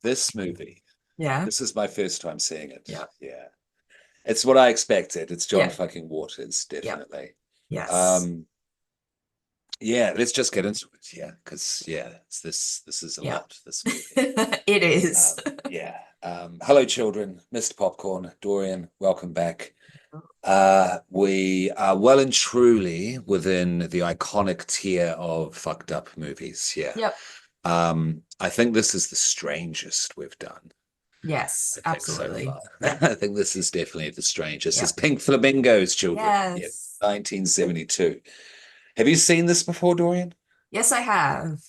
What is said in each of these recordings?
this movie. Yeah. This is my first time seeing it. Yeah. Yeah. It's what I expected. It's John Yeah. fucking Waters, Yeah. definitely. Yes. Um, yeah, let's just get into it. Yeah, because this is a Yeah. lot, this movie. It is. Yeah. Hello, children. Mr. Popcorn, Dorian, welcome back. We are well and truly within the iconic tier of fucked up movies. Yeah. Yep. I think this is the strangest we've done. Yes, I think so absolutely. far. Yeah. I think this is definitely the strangest. Yeah. It's Pink Flamingos, children. Yeah, Yes. 1972. Have you seen this before, Dorian? Yes, I have.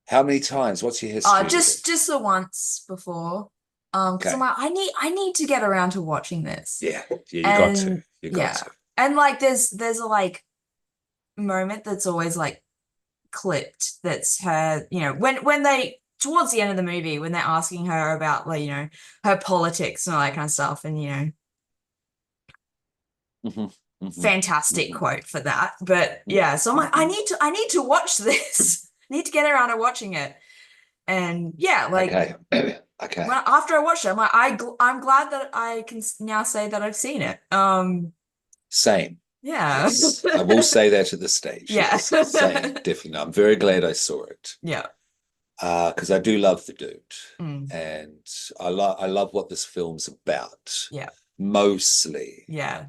How many times? What's your history with it? Just the once before. Because I'm Okay. like, I need to get around to watching this. Yeah, yeah, you got to. And You got yeah. to. And like there's a like moment that's always like clipped that's her, when they towards the end of the movie when they're asking her about like, her politics and all that kind of stuff. And Hmm. Hmm. fantastic Hmm. quote for that. But yeah, so I'm like, I need to watch this. I need to get around to watching it. And yeah, like Okay. Okay. after I watched it, I'm like, I'm glad that I can now say that I've seen it. Same. Yeah. Yes. I will say that at this stage. Yeah. Yes. Same. Definitely. I'm very glad I saw it. Yeah. Because I do love the dude. Mm. And I love what this film's about. Yeah. Mostly. Yeah.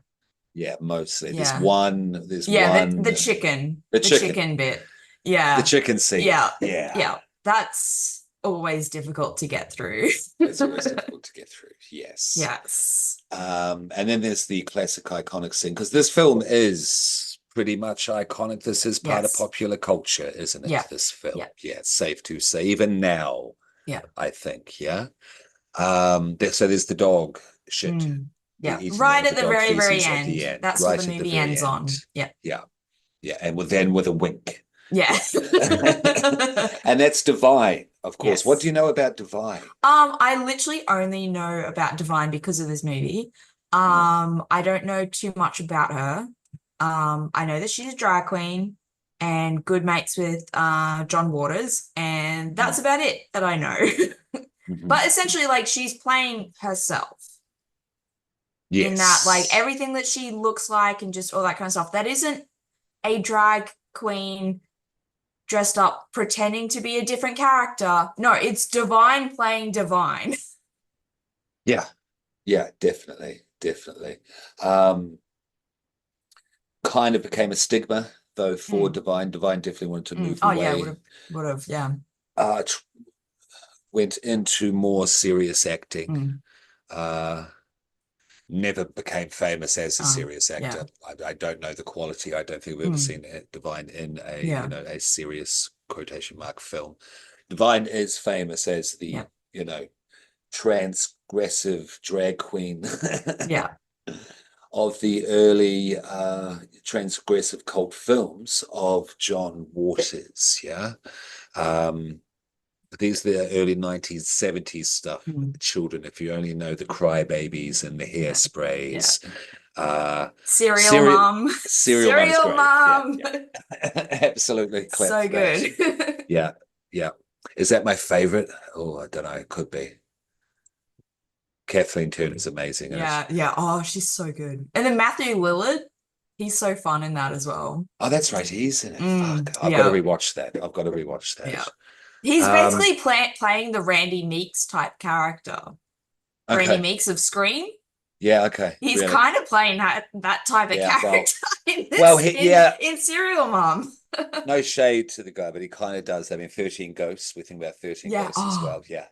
Yeah, mostly. There's Yeah. one, there's Yeah, one, the chicken. the The chicken, chicken bit. the Yeah. chicken scene. Yeah. Yeah. Yeah. That's always difficult to get through. It's always difficult to get through. Yes. Yes. And then there's the classic iconic scene, because this film is pretty much iconic. This is part of Yes. popular culture, isn't it? Yeah. This film. Yeah. Yeah, it's safe to say, even now, Yeah. I think. Yeah. So there's the dog shit. Mm. The Yeah. eating Right of at the the dog very, very feces at the end. end, That's what right the at the movie very ends end. on. Yeah. Yeah. Yeah. And then with a wink. Yeah. And that's Divine, of course. What do Yes. you know about Divine? I literally only know about Divine because of this movie. Mm. I don't know too much about her. I know that she's a drag queen and good mates with John Waters, and that's Mm. about it that I know. Mhm. But essentially, like she's playing herself in that, like Yes. everything that she looks like and just all that kind of stuff. That isn't a drag queen dressed up pretending to be a different character. No, it's Divine playing Divine. Yeah. Yeah, definitely. Definitely. Um, Kind of became a stigma, though, for Mm, Divine. Divine definitely wanted to mm. move Oh yeah, away. would have, yeah. Tr Went into more serious acting. Mm. Uh, Never became famous as a Oh, serious yeah. actor. I don't know the quality. I don't think we've ever Mm. seen Divine in a Yeah. a serious quotation mark film. Divine is famous as Yeah. the transgressive drag queen Yeah. of the early transgressive cult films of John Waters. Yeah. Um, these are the early 1970s stuff. Mm. Children, if you only know the crybabies and the Yeah. hairsprays. Yeah. Uh, Serial Serial Mom. Serial Mum's Serial great. Yeah, Mom. yeah. Absolutely clap So for that. good. Yeah, yeah. Is that my favorite? Oh, I don't know. It could be. Kathleen Turner's amazing in it. Yeah, yeah. Oh, she's so good. And then Matthew Lillard, he's so fun in that as well. Oh, that's right. He's in it. Fuck. I've got to Yeah, rewatch that. I've got to rewatch yeah. that. He's Um, basically playing the Randy Meeks type character. Randy okay. Meeks of Scream. Yeah, okay. He's Really. kind of playing that type of Yeah, well, character in well, this yeah, in Serial Mom. no shade to the guy, but he kind of does. I mean, 13 Ghosts, we think about 13 Yeah. Ghosts as well. Yeah.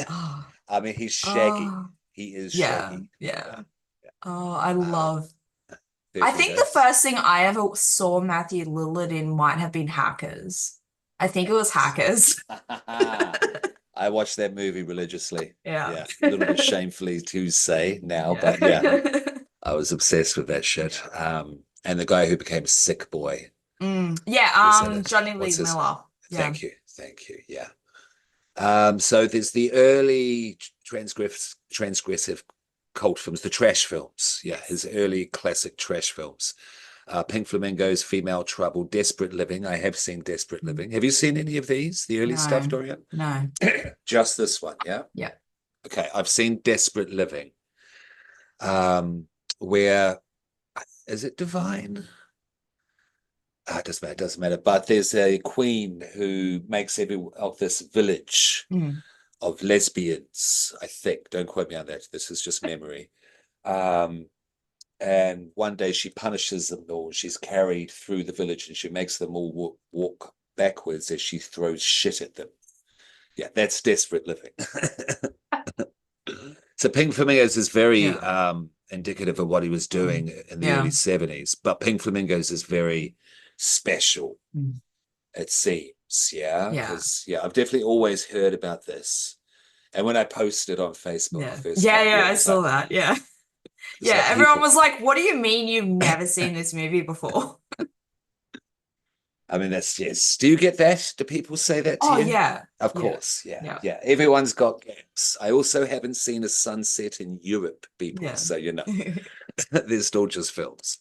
Oh, I mean, he's shaggy. oh, He is yeah, shaggy. yeah. Yeah. Yeah. Oh, I Um, love. I 13 think the Ghosts. first thing I ever saw Matthew Lillard in might have been Hackers. I think it was Hackers. I watched that movie religiously. Yeah. Yeah. A little bit shamefully to say now, but yeah, Yeah. I was obsessed with that shit. And the guy who became Sick Boy Yeah, was in it. Johnny Lee What's his name? Miller. Yeah. Thank you. Thank you. Yeah. So there's the early transgressive cult films, the trash films. Yeah, his early classic trash films. Pink Flamingos, Female Trouble, Desperate Living. I have seen Desperate Living. Have you seen any of these, the early stuff, No, Dorian? no. Just this one, yeah? Yeah. Okay, I've seen Desperate Living, where, is it Divine? It doesn't matter. But there's a queen who makes every of this village Mm. of lesbians, I think. Don't quote me on that. This is just memory. Um, and one day she punishes them all. She's carried through the village and she makes them all walk backwards as she throws shit at them. Yeah, that's Desperate Living. So Pink Flamingos is very indicative of what he was doing in the early 70s, but Pink Flamingos is very special, it seems. Yeah, because I've definitely always heard about this. And when I posted on Facebook first time, I saw that. Yeah. Yeah, everyone was like, what do you mean you've never seen this movie before? I mean, that's yes. Do you get that? Do people say that to you? Yeah. Of course, yeah. Everyone's got gaps. I also haven't seen a sunset in Europe, people. So there's still just films.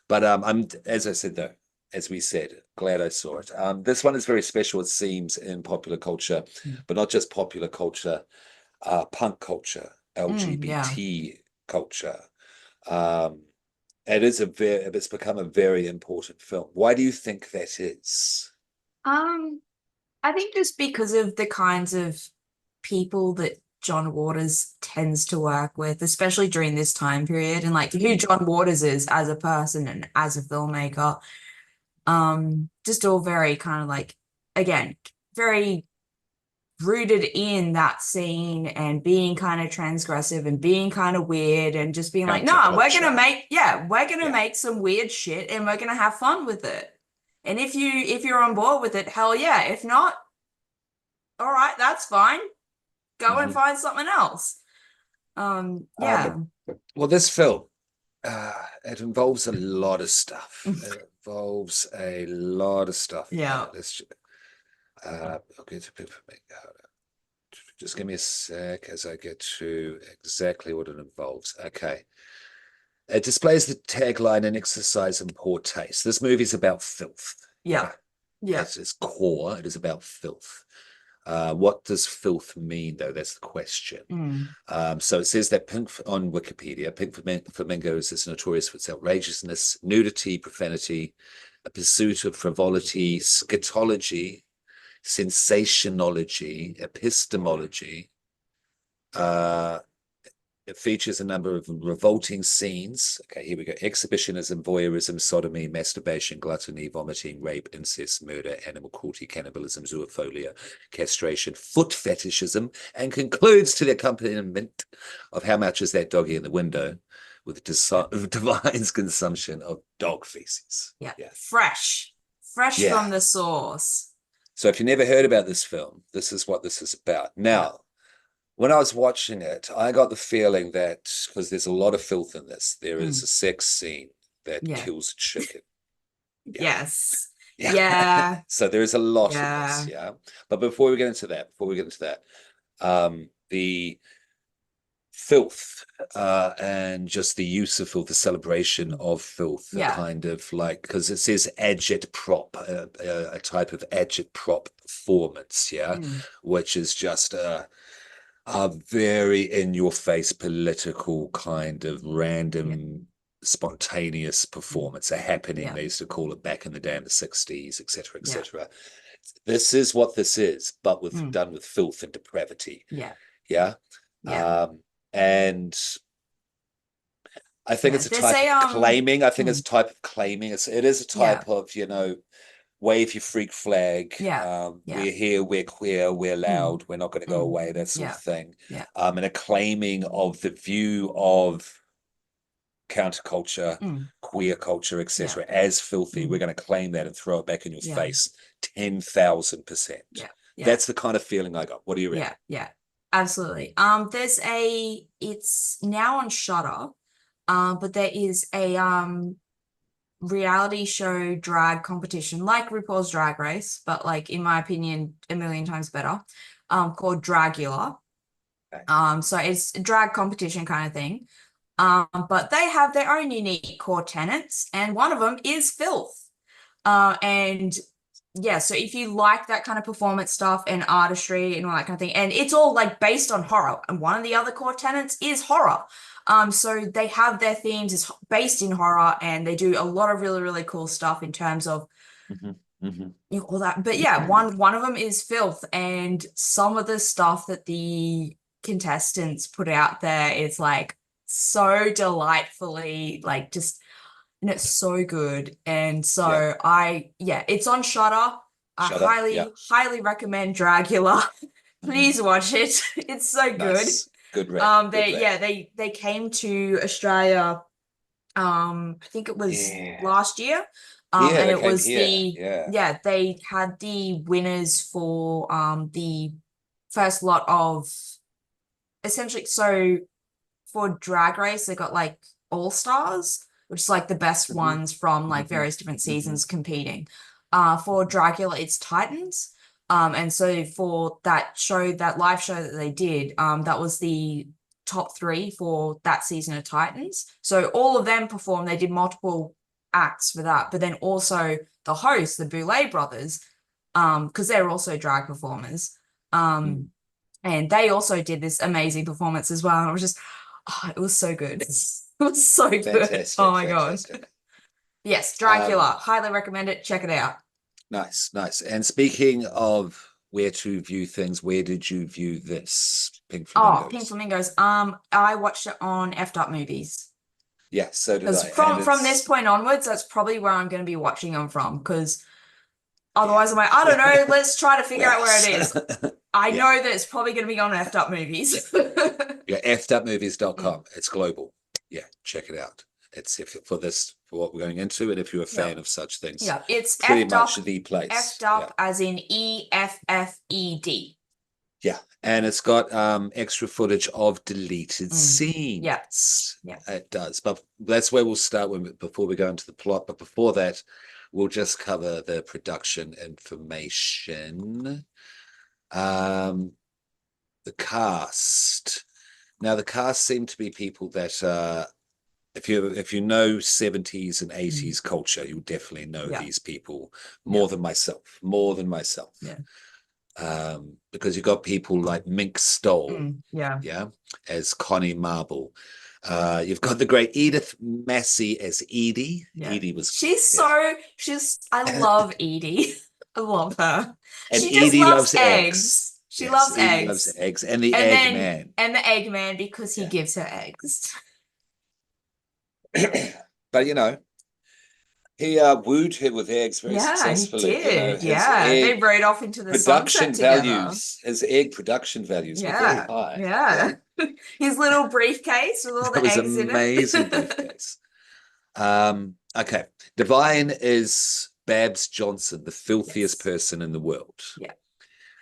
But I'm, as I said though, as we said, glad I saw it. This one is very special, it seems, in popular culture, but not just popular culture, punk culture, LGBT culture. It's become a very important film. Why do you think that is? I think just because of the kinds of people that John Waters tends to work with, especially during this time period, and like who John Waters is as a person and as a filmmaker. Just all very kind of like, again, very rooted in that scene and being kind of transgressive and being kind of weird and just being like, no, we're gonna make some weird shit and we're gonna have fun with it. And if you're on board with it, hell yeah. If not, all right, that's fine. Go and find something else. Well, this film, it involves a lot of stuff. It involves a lot of stuff. Yeah. I'll get to people. Just give me a sec as I get to exactly what it involves. Okay. It displays the tagline, "An exercise in poor taste." This movie's about filth. Yeah. At its core, it is about filth. What does filth mean, though? That's the question. So it says that on Wikipedia, Pink Flamingos is notorious for its outrageousness, nudity, profanity, a pursuit of frivolity, scatology, sensationology, epistemology. It features a number of revolting scenes. Okay, here we go. Exhibitionism, voyeurism, sodomy, masturbation, gluttony, vomiting, rape, incest, murder, animal cruelty, cannibalism, zoophilia, castration, foot fetishism, and concludes to the accompaniment of "How much is that doggy in the window?" with Divine's consumption of dog feces. Yeah. Fresh from the source. So if you never heard about this film, this is what this is about. Now, when I was watching it, I got the feeling that, because there's a lot of filth in this, there is a sex scene that kills a chicken. Yes. So there is a lot in this, But before we get into that, the filth and just the use of filth, the celebration of filth, kind of like, because it says agitprop, a type of agitprop performance, which is just a very in-your-face political kind of random spontaneous performance, a happening, they used to call it back in the day in the 60s, etc., etc. This is what this is, but done with filth and depravity. And I think it's a type of claiming. I think it's a type of claiming. It is a type of, wave your freak flag. We're here, we're queer, we're loud, we're not going to go away, that sort of thing. And a claiming of the view of counterculture, queer culture, etc., as filthy. We're going to claim that and throw it back in your face 10,000%. That's the kind of feeling I got. What do you reckon? Yeah. Absolutely. It's now on Shudder, but there is a reality show drag competition like RuPaul's Drag Race, but like in my opinion, a million times better, called Dragula. So it's a drag competition kind of thing. But they have their own unique core tenets, and one of them is filth. And yeah, so if you like that kind of performance stuff and artistry and all that kind of thing, and it's all like based on horror, and one of the other core tenets is horror. So they have their themes is based in horror, and they do a lot of really, really cool stuff in terms of all that. But yeah, one of them is filth, and some of the stuff that the contestants put out there is like so delightfully like just and it's so good. And so it's on Shudder. I highly recommend Dracula. Please watch it. It's so good. Nice. Good rec. They came to Australia. I think it was last year. And it was they had the winners for the first lot of essentially so for Drag Race they got like All Stars, which is like the best ones from like various different seasons competing. For Dracula, it's Titans. And so for that show, that live show that they did, that was the top 3 for that season of Titans. So all of them performed, they did multiple acts for that, but then also the hosts, the Boulet brothers, because they're also drag performers. And they also did this amazing performance as well. And it was just, it was so good. It was so good. Oh my God. Yes, Dracula. Highly recommend it. Check it out. Nice. And speaking of where to view things, where did you view this Pink Flamingos? Oh, Pink Flamingos. I watched it on F'd Up Movies. Yeah, so did I. From this point onwards, that's probably where I'm going to be watching them from, because otherwise I'm like, I don't know, let's try to figure out where it is. I know that it's probably going to be on F'd Up Movies. f'dupmovies.com. It's global. Yeah, check it out. It's for what we're going into, and if you're a fan of such things. Yeah, it's pretty much the place. F'd Up as in EFFED. Yeah, and it's got extra footage of deleted scenes. Yeah, it does. But that's where we'll start before we go into the plot. But before that, we'll just cover the production information. The cast. Now, the cast seem to be people that if you know 70s and 80s culture, you'll definitely know these people more than myself. Yeah. Because you've got people like Mink Stoll, as Connie Marble. You've got the great Edith Massey as Edie. Edie was I love Edie. I love her. And she Edie loves eggs. She loves eggs. Loves eggs. And the Eggman. And the Eggman because he gives her eggs. But he wooed her with eggs very successfully. He did. They rode off into the production values. His egg production values were very high. Yeah. His little briefcase with all the eggs in it. It was an amazing briefcase. Okay. Divine is Babs Johnson, the filthiest person in the world. Yeah.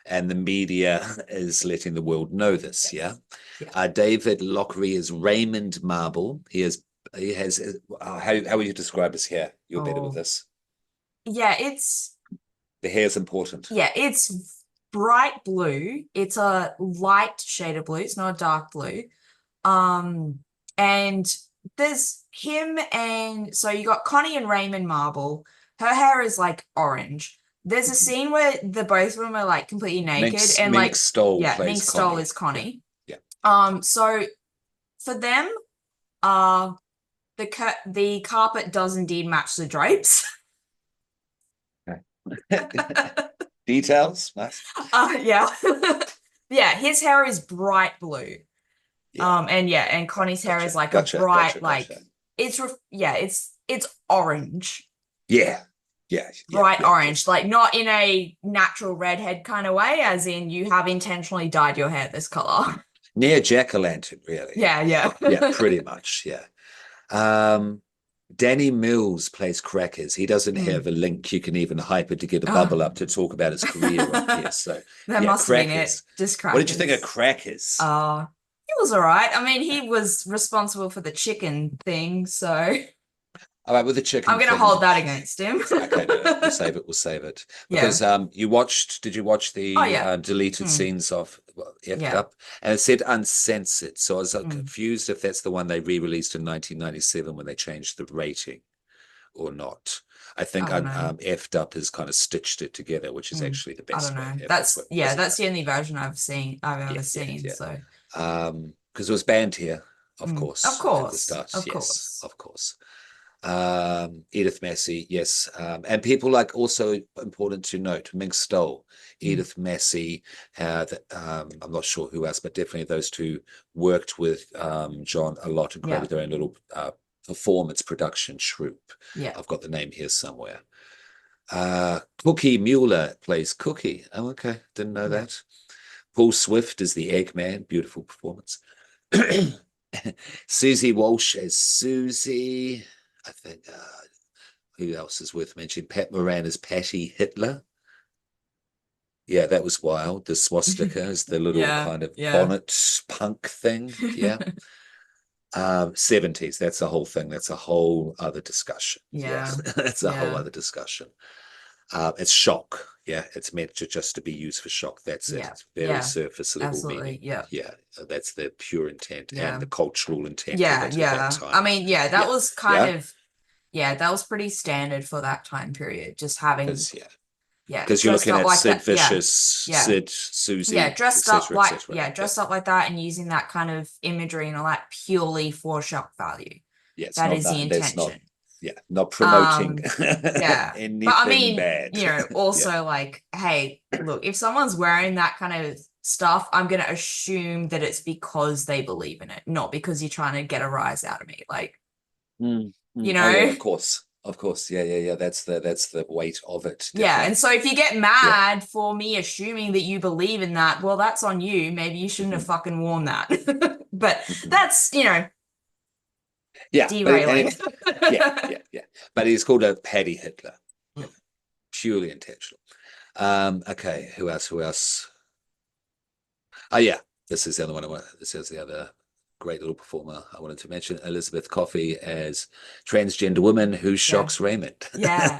And the media is letting the world know this. Yeah. David Lockery is Raymond Marble. He has how would you describe his hair? You're better with this. Yeah, the hair is important. Yeah, it's bright blue. It's a light shade of blue. It's not a dark blue. And there's him, and so you got Connie and Raymond Marble. Her hair is like orange. There's a scene where the both of them are like completely naked, and Mink Stoll Mink Stoll is Connie. Yeah. So for them, the carpet does indeed match the drapes. Details, nice. His hair is bright blue. And Connie's hair is like a bright it's orange. Bright orange, like not in a natural redhead kind of way, as in you have intentionally dyed your hair this color. Near jack-o'-lantern, really. Yeah, pretty much. Danny Mills plays Crackers. He doesn't have a link you can even hype it to get a bubble up to talk about his career up here. So that must have been it. Just Crackers. What did you think of Crackers? He was all right. I mean, he was responsible for the chicken thing, so all right, with the chicken, I'm going to hold that against him. Okay, we'll save it. Because did you watch the deleted scenes of effed Yeah. up, and it said uncensored. So I was Mm. confused if that's the one they re-released in 1997 when they changed the rating or not. I think I don't know. effed up has kind of stitched it together, which is actually the I best don't way. know. If That's what yeah, doesn't that's the matter. only version I've ever Yeah, seen. yeah. So Because it was banned here, of of course, at the course, start. of Yes, course. of course. Edith Massey, yes. And people like, also important to note, Mink Stoll, Edith Massey, I'm not sure who else, but definitely those two worked with John a lot and created their own little performance production troupe. Yeah. I've got the name here somewhere. Cookie Mueller plays Cookie. Oh, okay. Didn't know that. Paul Swift is the Eggman. Beautiful performance. Susie Walsh as Susie. I think who else is worth mentioning? Pat Moran as Patty Hitler. Yeah, that was wild. The swastika is the little kind of bonnet punk thing. Yeah. 70s. That's a whole thing. That's a whole other discussion. Yeah. That's a whole other discussion. It's shock. Yeah, it's meant to be used for shock. That's it. It's very surface level Absolutely. meaning. Yeah. That's the pure intent and the Yeah. cultural intent of Yeah. it at Yeah. that time. I mean, that was Yeah. kind of that was pretty standard for that time period. Just having Because dressed you're looking up at like Sid that. Vicious, Yeah. Sid, Susie, Dressed up etc., like etc. dressed up like that and using that kind of imagery and all that purely for shock value. Yeah, it's That not is the that. That's not. intention. Yeah, not promoting Yeah. anything But I mean, bad. also like, hey, look, if someone's wearing that kind of stuff, I'm gonna assume that it's because they believe in it, not because you're trying to get a rise out of me. Like, you know? Oh yeah, of course. Of course. Yeah. That's the weight of it. Yeah, Definitely. and so if you get mad for me assuming that you believe in that, well, that's on you. Maybe you shouldn't have fucking worn that. But that's, derailing. Yeah. But he's called a Paddy Hitler. Purely intentional. Okay, who else? Oh yeah, this is the other one. This is the other great little performer I wanted to mention, Elizabeth Coffey as transgender woman who shocks Raymond. Yeah.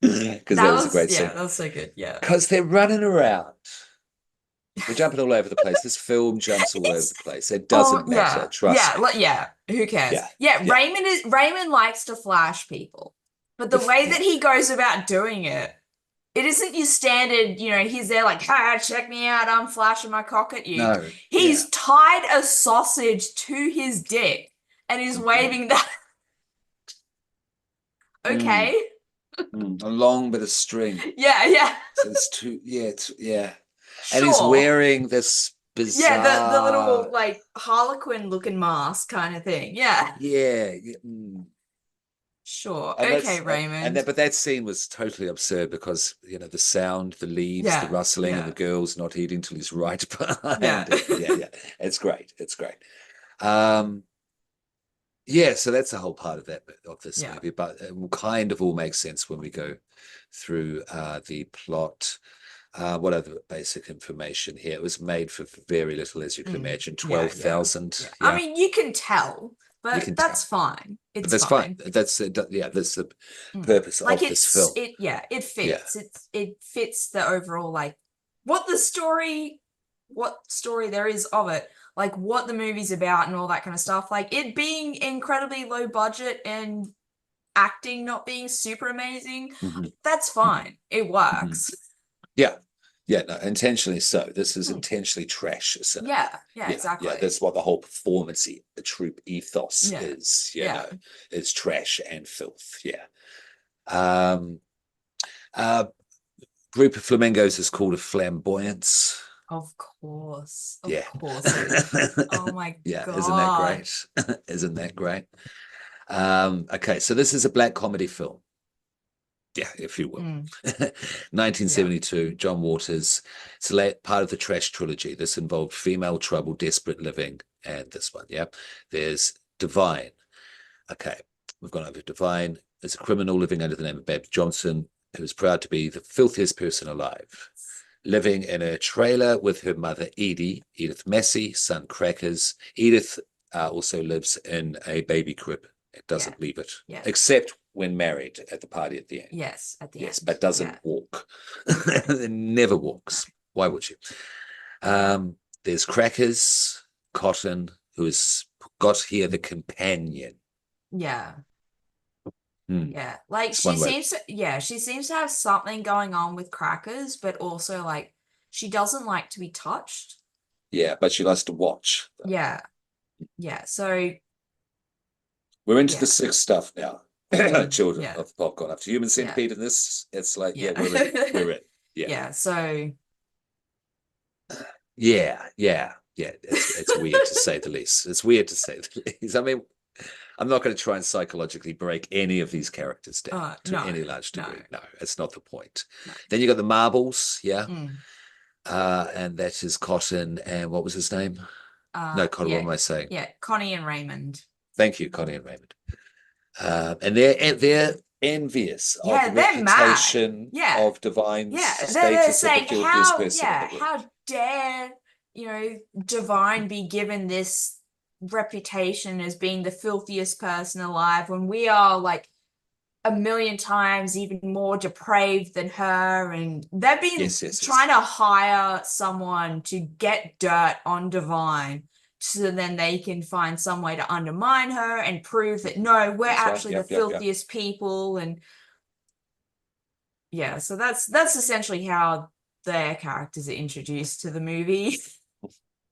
Because that was a great scene. Yeah, that was so good. Yeah. Because they're running around. They're jumping all over the place. This film jumps all over the place. It doesn't matter. Trust me. Who cares? Raymond likes to flash people, but the way that he goes about doing it, it isn't your standard, he's there like, hey, check me out, I'm flashing my cock at you. No. He's tied a sausage to his dick and is waving that. Okay. A long bit of string. Yeah. So it's too, And he's wearing this bizarre... Yeah, the little, like, Harlequin looking mask kind of thing. Yeah. Yeah. Sure. Okay, Raymond. But that scene was totally absurd because, the sound, the leaves, the rustling, and the girls not eating till he's right behind. Yeah. It's great. So that's the whole part of this movie, but it will kind of all make sense when we go through the plot. What other basic information here? It was made for very little, as you can imagine, 12,000. I mean, you can tell, but that's fine. That's fine. That's the purpose of this film. It fits. It fits the overall, like, what story there is of it, like what the movie's about and all that kind of stuff. Like it being incredibly low budget and acting not being super amazing, that's fine. It works. No, intentionally so. This is intentionally trash cinema. Exactly. Yeah, that's what the whole performance, the troupe ethos is. It's trash and filth. Group of Flamingos is called a flamboyance. Of course. Oh my god. Isn't that great? Isn't that great? Okay, so this is a black comedy film. Yeah, if you will. 1972, John Waters. It's part of the Trash trilogy. This involved Female Trouble, Desperate Living, and this one. There's Divine. Okay, we've gone over Divine. There's a criminal living under the name of Babs Johnson, who is proud to be the filthiest person alive. Living in a trailer with her mother, Edith Massey, son Crackers. Edith also lives in a baby crib. It doesn't leave it, except when married at the party at the end. Yes, at the end. But doesn't walk. It never walks. Why would you? There's Crackers, Cotton, who has got here the companion. Yeah. Hmm. Yeah. Like It's she one word. seems to, yeah, she seems to have something going on with Crackers, but also like she doesn't like to be touched. Yeah, but she likes to watch. Yeah. Yeah. So We're into the yeah. sick stuff now. Children Yeah. of popcorn. After Human Yeah. Centipede in this, it's like, yeah, Yeah. we're in. We're in. Yeah. Yeah. So Yeah. It's weird to say the least. It's weird to say the least. I mean, I'm not going to try and psychologically break any of these characters down to no, any large no, degree. No, it's not the point. no. Then you got the marbles, yeah. Mm. And that is Cotton and what was his name? No, Cotton, what Yeah. am I saying? Yeah. Connie and Raymond. Thank you, Connie and Raymond. And they're envious of Yeah, the they're mad. reputation Yeah. of Divine's Yeah. They're status of the saying filthiest person in the world. how dare, Divine be given this reputation as being the filthiest person alive when we are like a million times even more depraved than her, and they've been Yes. trying to hire someone to get dirt on Divine so then they can find some way to undermine her and prove that no, we're That's right. actually the Yep. filthiest people. And yeah, so that's essentially how their characters are introduced to the movie.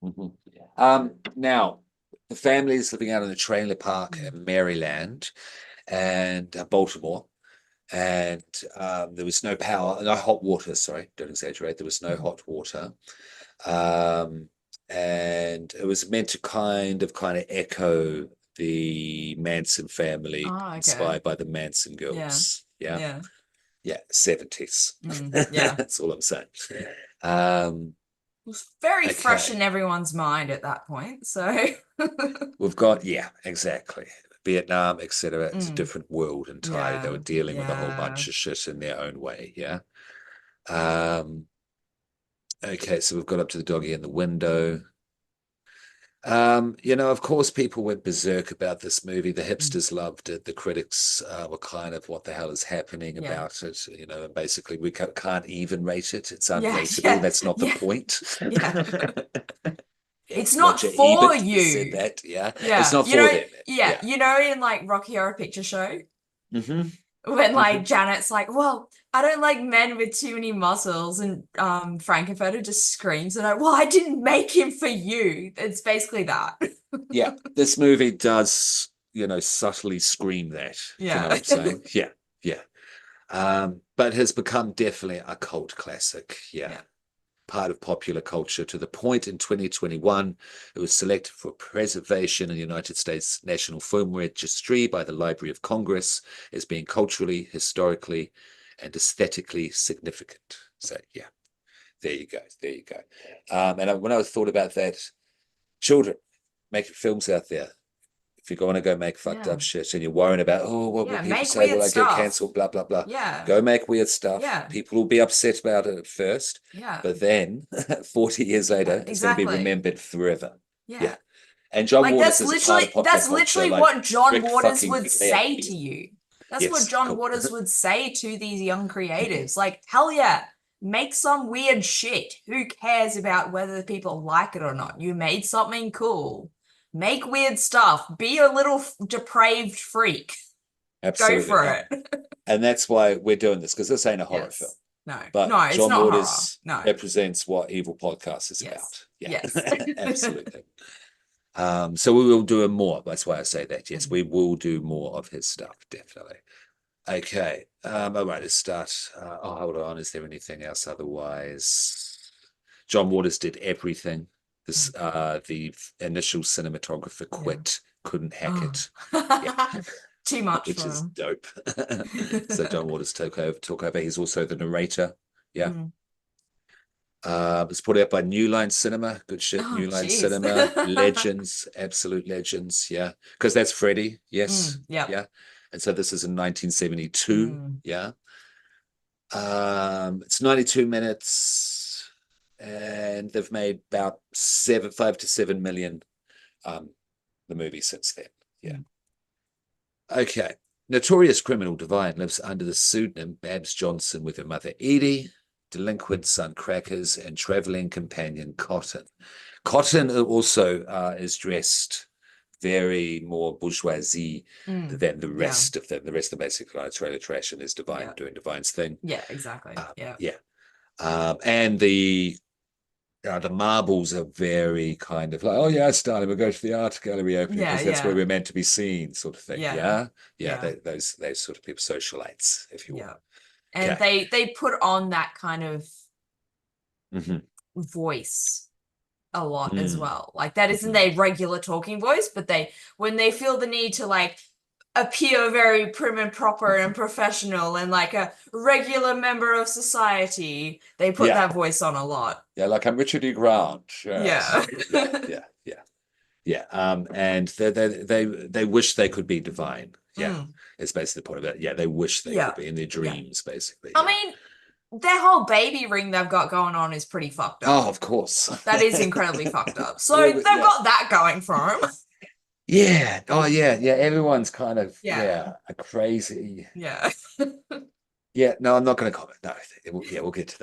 Mhm. Now, the family is living out in a trailer park in Maryland and Baltimore, and there was no power, no hot water. Sorry, don't exaggerate. There was no hot water, and it was meant to kind of echo the Manson family, Oh, okay. inspired by the Manson Yeah. girls. Yeah, Yeah. yeah, 70s. Yeah. That's all I'm saying. Um, It was very fresh okay. in everyone's mind at that point. So We've got, yeah, exactly. Vietnam, etc. It's a Mm. different world entirely. They were Yeah. dealing with a whole Yeah. bunch of shit in their own way. Yeah. Okay, so we've got up to the doggy in the window. Of course, people went berserk about this movie. The hipsters loved it. The critics were kind of, what the hell is happening Yeah. about it? And basically, we can't even rate it. It's Yeah, unrateable. yeah, That's not the yeah. point. Yeah. Yeah, It's not Roger for Ebert said you. that. Yeah, it's Yeah. not for them. Yeah, Yeah. in like Rocky Horror Picture Show Hmm. when like Janet's like, well, I don't like men with too many muscles, and Frankenfurter just screams and well, I didn't make him for you. It's basically that. Yeah, this movie does, subtly scream that. You know Yeah. what I'm saying? Yeah. But has become definitely a cult classic. Yeah. Part of popular culture to the point in 2021 it was selected for preservation in the United States National Film Registry by the Library of Congress as being culturally, historically, and aesthetically significant. So yeah, there you go. And when I thought about that, children making films out there, if you're going to go make fucked up shit and you're worrying about, oh, what will people make say? weird Will I get stuff. cancelled? Blah, blah, blah. Yeah. Go make weird stuff. Yeah. People will be upset about it at first. Yeah. But then 40 years later, it's going to be remembered forever. Yeah. And John Waters is a part of popular culture. That's literally what John Rick Waters fucking would Flair. say to you. That's Yes, what John cool. Waters would say to these young creatives. Like, hell yeah, make some weird shit. Who cares about whether people like it or not? You made something cool. Make weird stuff. Be a little depraved freak. Absolutely. Go for it. And that's why we're doing this, because this ain't a horror film. No, But no, it's John not Waters horror. No. represents what Evil Podcast is about. Yeah, Yes. absolutely. So we will do more. That's why I say that. Yes, we will do more of his stuff, definitely. Okay. All right, let's start. Hold on. Is there anything else otherwise? John Waters did everything. This the initial cinematographer quit, couldn't hack it. Yeah. Too much which for is him. dope. So John Waters took over. He's also the narrator. Yeah. It's put out by New Line Cinema. Good shit. New Line Cinema. Legends. Absolute legends. Yeah. Because that's Freddy. Yes. Yeah. And so this is in 1972. Yeah. It's 92 minutes and they've made about 5 to 7 million the movie since then. Yeah. Okay. Notorious criminal Divine lives under the pseudonym Babs Johnson with her mother Edie. delinquent son Crackers, and traveling companion Cotton. Cotton also is dressed very more bourgeoisie than the rest of them. The rest of basically it's trailer trash and is Divine doing Divine's thing. Yeah, exactly. And the marbles are very kind of like, oh yes, darling, we'll go to the art gallery opening because that's where we're meant to be seen, sort of thing. Those sort of people, socialites, if you will. And they put on that kind of voice a lot as well. Like that isn't their regular talking voice, but when they feel the need to like appear very prim and proper and professional and like a regular member of society, they put that voice on a lot. Yeah, like I'm Richard E. Grant. Yeah. And they wish they could be divine. It's basically the point of it. Yeah, they wish they could be in their dreams, basically. I mean, their whole baby ring they've got going on is pretty fucked up. Oh, of course. That is incredibly fucked up. So they've got that going for them. Yeah. Oh, yeah. Everyone's kind of a crazy. Yeah. Yeah. No, I'm not going to comment. No. We'll get to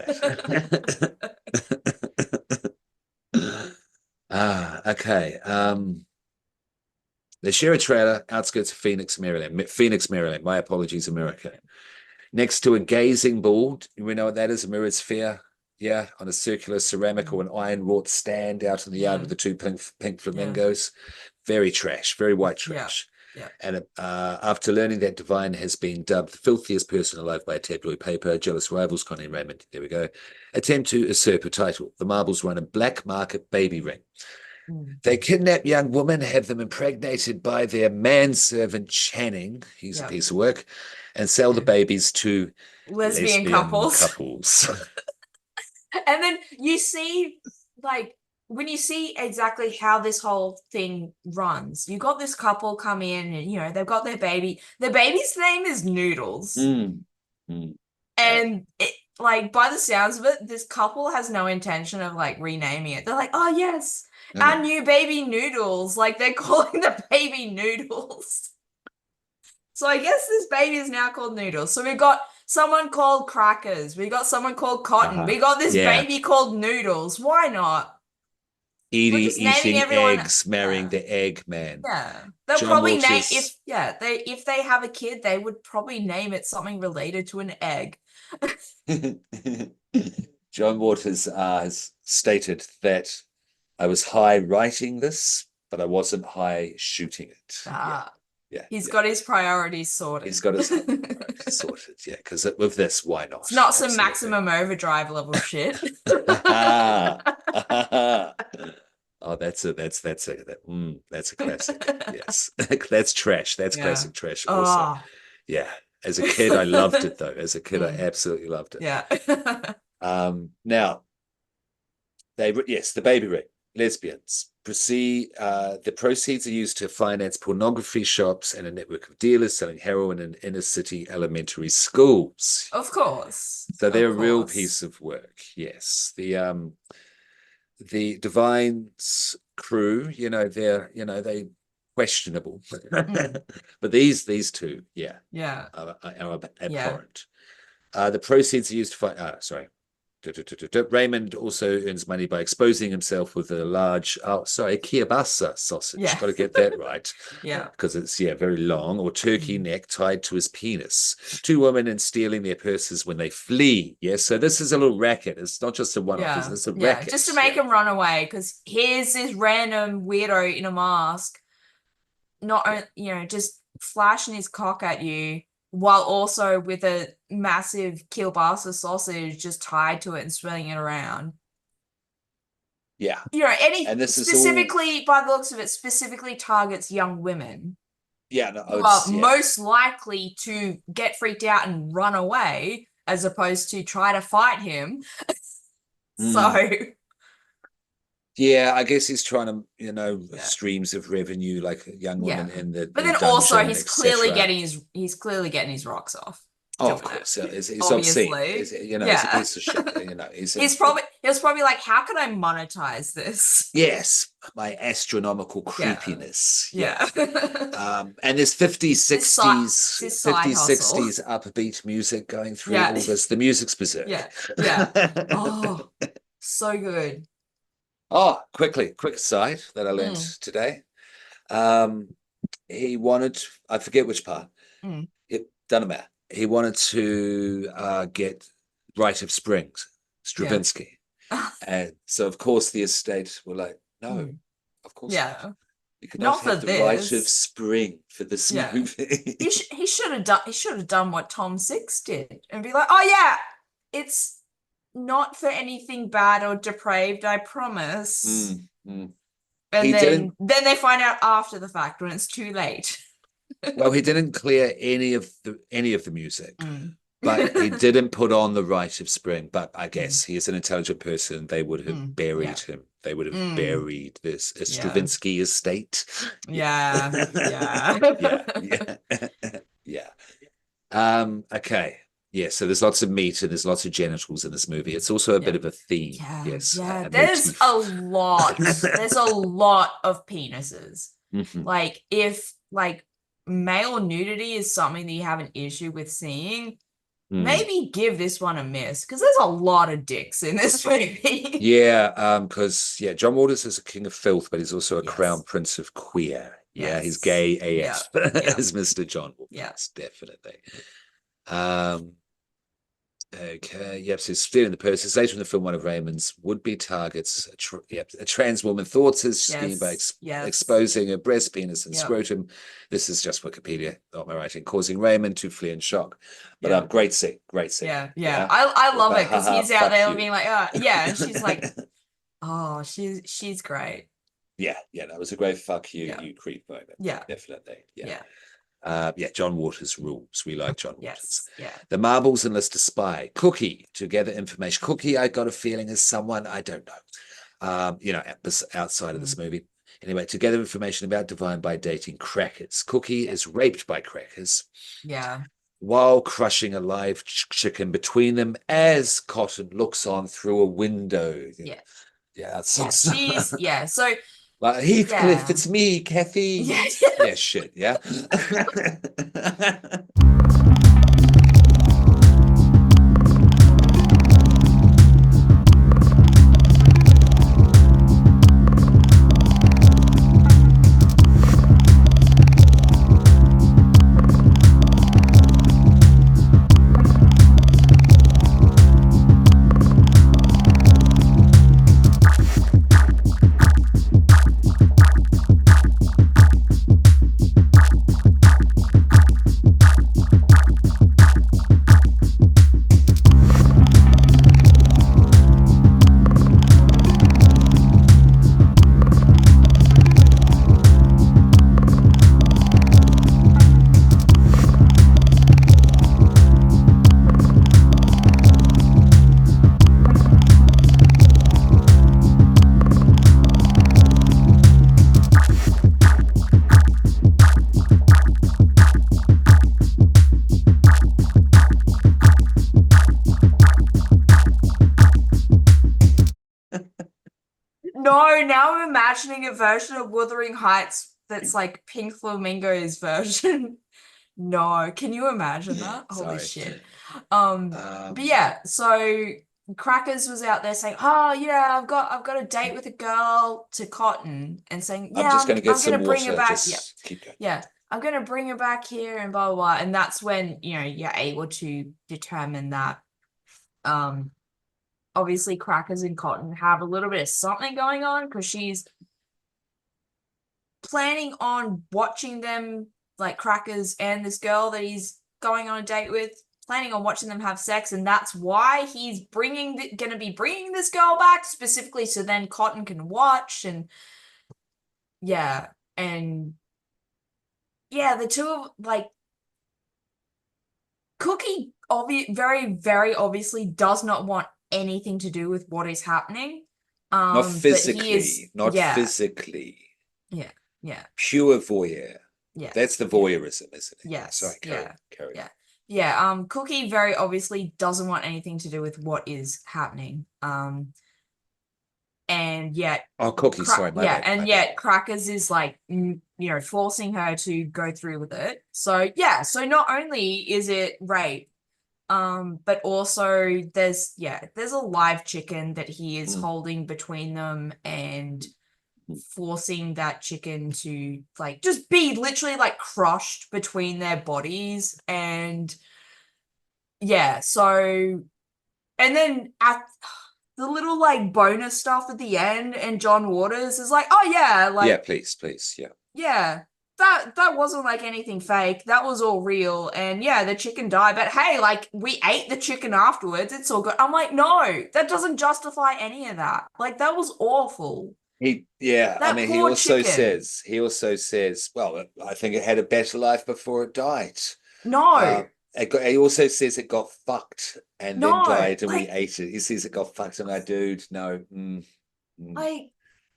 that. Okay. They share a trailer, outskirts of Phoenix, Maryland. My apologies, America. Next to a gazing board, we know what that is, a mirrored sphere. Yeah, on a circular ceramic or an iron wrought stand out in the yard with the two pink flamingos. Very trash, very white trash. And after learning that Divine has been dubbed the filthiest person alive by a tabloid paper, jealous rivals Connie and Raymond, there we go, attempt to usurp a title. The marbles run a black market baby ring. They kidnap young women, have them impregnated by their manservant Channing, he's a piece of work, and sell the babies to lesbian couples. And then you see, like, when you see exactly how this whole thing runs, you got this couple come in and, you know, they've got their baby. The baby's name is Noodles. And like, by the sounds of it, this couple has no intention of like renaming it. They're like, oh yes, our new baby Noodles. Like they're calling the baby Noodles. So I guess this baby is now called Noodles. So we've got someone called Crackers. We got someone called Cotton. We got this baby called Noodles. Why not? Eating eggs, marrying the egg man. Yeah. They'll probably name if they have a kid, they would probably name it something related to an egg. John Waters has stated that I was high writing this, but I wasn't high shooting it. He's got his priorities sorted. He's got his priorities sorted, because with this, why not? It's not some Maximum Overdrive level shit. Oh, that's a classic. Yes, that's trash. That's classic trash. Also, as a kid, I loved it though. As a kid, I absolutely loved it. Yeah. Now, the baby ring, lesbians. The proceeds are used to finance pornography shops and a network of dealers selling heroin in inner city elementary schools. Of course. So they're a real piece of work. Yes. The Divine's crew, they questionable, but these two, are abhorrent. The proceeds are used to find. Raymond also earns money by exposing himself with a large, kielbasa sausage. Got to get that right. Because it's very long, or turkey neck tied to his penis. Two women and stealing their purses when they flee. Yes, so this is a little racket. It's not just a one-off. It's a racket. Just to make him run away. Because here's this random weirdo in a mask, just flashing his cock at you, while also with a massive kielbasa sausage just tied to it and swirling it around. Yeah. And this specifically, by the looks of it, specifically targets young women. Yeah. No, who are most likely to get freaked out and run away as opposed to try to fight him. So... Yeah, I guess he's trying to, streams of revenue, like young women in the. But then also, he's clearly getting his rocks off. Oh, of doing it. course. He's obscene. Obviously. He's a Yeah. piece of shit. He was probably like, how can I monetize this? yes, my astronomical Yeah. creepiness. Yeah. And there's 50s, This 60s, side 50s, hustle. 60s upbeat music going through Yeah. all this. The music's berserk. Yeah. Yeah. Oh, so good. Oh, quick aside that I learned Mm. today. He wanted, I forget which part. Mm. It doesn't matter. He wanted to get Rite of Springs, Yeah. Stravinsky. And so, of course, the estate were like, no, Mm. of course Yeah. not. You cannot Not for have the Rite of this. Spring for this Yeah. movie. He should have done what Tom Six did and be like, oh yeah, it's not for anything bad or depraved, I promise. Mm. And He then didn't. they find out after the fact when it's too late. Well, he didn't clear any of the music, Mm. but he didn't put on the Rite of Spring. But I Mm. guess he is an intelligent person. They would have buried Yeah. him. They would have Mm. buried this Yeah. Stravinsky estate. Yeah. Yeah. Okay. Yeah, so there's lots of meat and there's lots of genitals in this movie. It's also a bit of a theme. Yeah. Yes. Yeah. There's a lot. There's a lot of penises. Mhm. Like, if like male nudity is something that you have an issue with seeing, maybe give this one a miss, because there's a lot of dicks in this movie. Yeah, because John Waters is a king of filth, but he's also a Yes. crown prince of queer. Yeah, he's Yes. gay AF Yeah. as Mr. John Waters. Yeah. Definitely. Okay, yep, so stealing the purses. Later in the film, one of Raymond's would-be targets, a trans woman, thwarts his scheme by exposing her breast, penis, and scrotum. This is just Wikipedia, not my writing, causing Raymond to flee in shock. But great scene. Yeah. I love it, because he's out there being like, yeah, and she's like, oh, she's great. Yeah, that was a great fuck you, you creep moment. Yeah. Definitely. Yeah. John Waters rules. We like John Waters. Yeah. The marbles enlist a spy. Cookie to gather information. Cookie, I got a feeling, is someone I don't know. Outside of this movie. Anyway, to gather information about Divine by dating Crackers. Cookie is raped by Crackers. Yeah. While crushing a live chicken between them as Cotton looks on through a window. Yeah. So Heathcliff, it's me, Kathy. Yeah, shit, yeah. No, now I'm imagining a version of Wuthering Heights that's like Pink Flamingo's version. No, can you imagine that? Holy shit. But yeah, so Crackers was out there saying, oh yeah, I've got a date with a girl, to Cotton, and saying, yeah, I'm just gonna get some bring water. her back. Just keep going. Yeah, I'm gonna bring her back here and blah blah blah. And that's when, you're able to determine that obviously Crackers and Cotton have a little bit of something going on, because she's planning on watching them, like Crackers and this girl that he's going on a date with, planning on watching them have sex, and that's why he's gonna be bringing this girl back specifically, so then Cotton can watch. And the two of, like, Cookie very, very obviously does not want anything to do with what is happening. Not physically. Yeah. Pure voyeur. Yeah. That's the voyeurism, isn't it? Yes. Sorry, carry on. Yeah. Cookie very obviously doesn't want anything to do with what is happening. And yet, Oh, Cookie, sorry, my bad. and My yet bad. Crackers is like, forcing her to go through with it. So yeah, so not only is it rape, but also there's a live chicken that he is holding between them and forcing that chicken to like just be literally like crushed between their bodies. And yeah, so and then at the little like bonus stuff at the end, and John Waters is like, oh yeah, like Yeah, please, yeah. yeah, that wasn't like anything fake. That was all real. And yeah, the chicken died, but hey, like we ate the chicken afterwards. It's all good. I'm like, no, that doesn't justify any of that. Like that was awful. I That mean, poor chicken. he also says, well, I think it had a better life before it died. No, He also says it got fucked and then no, died and we ate it. He says it got fucked. I'm like, dude, no. like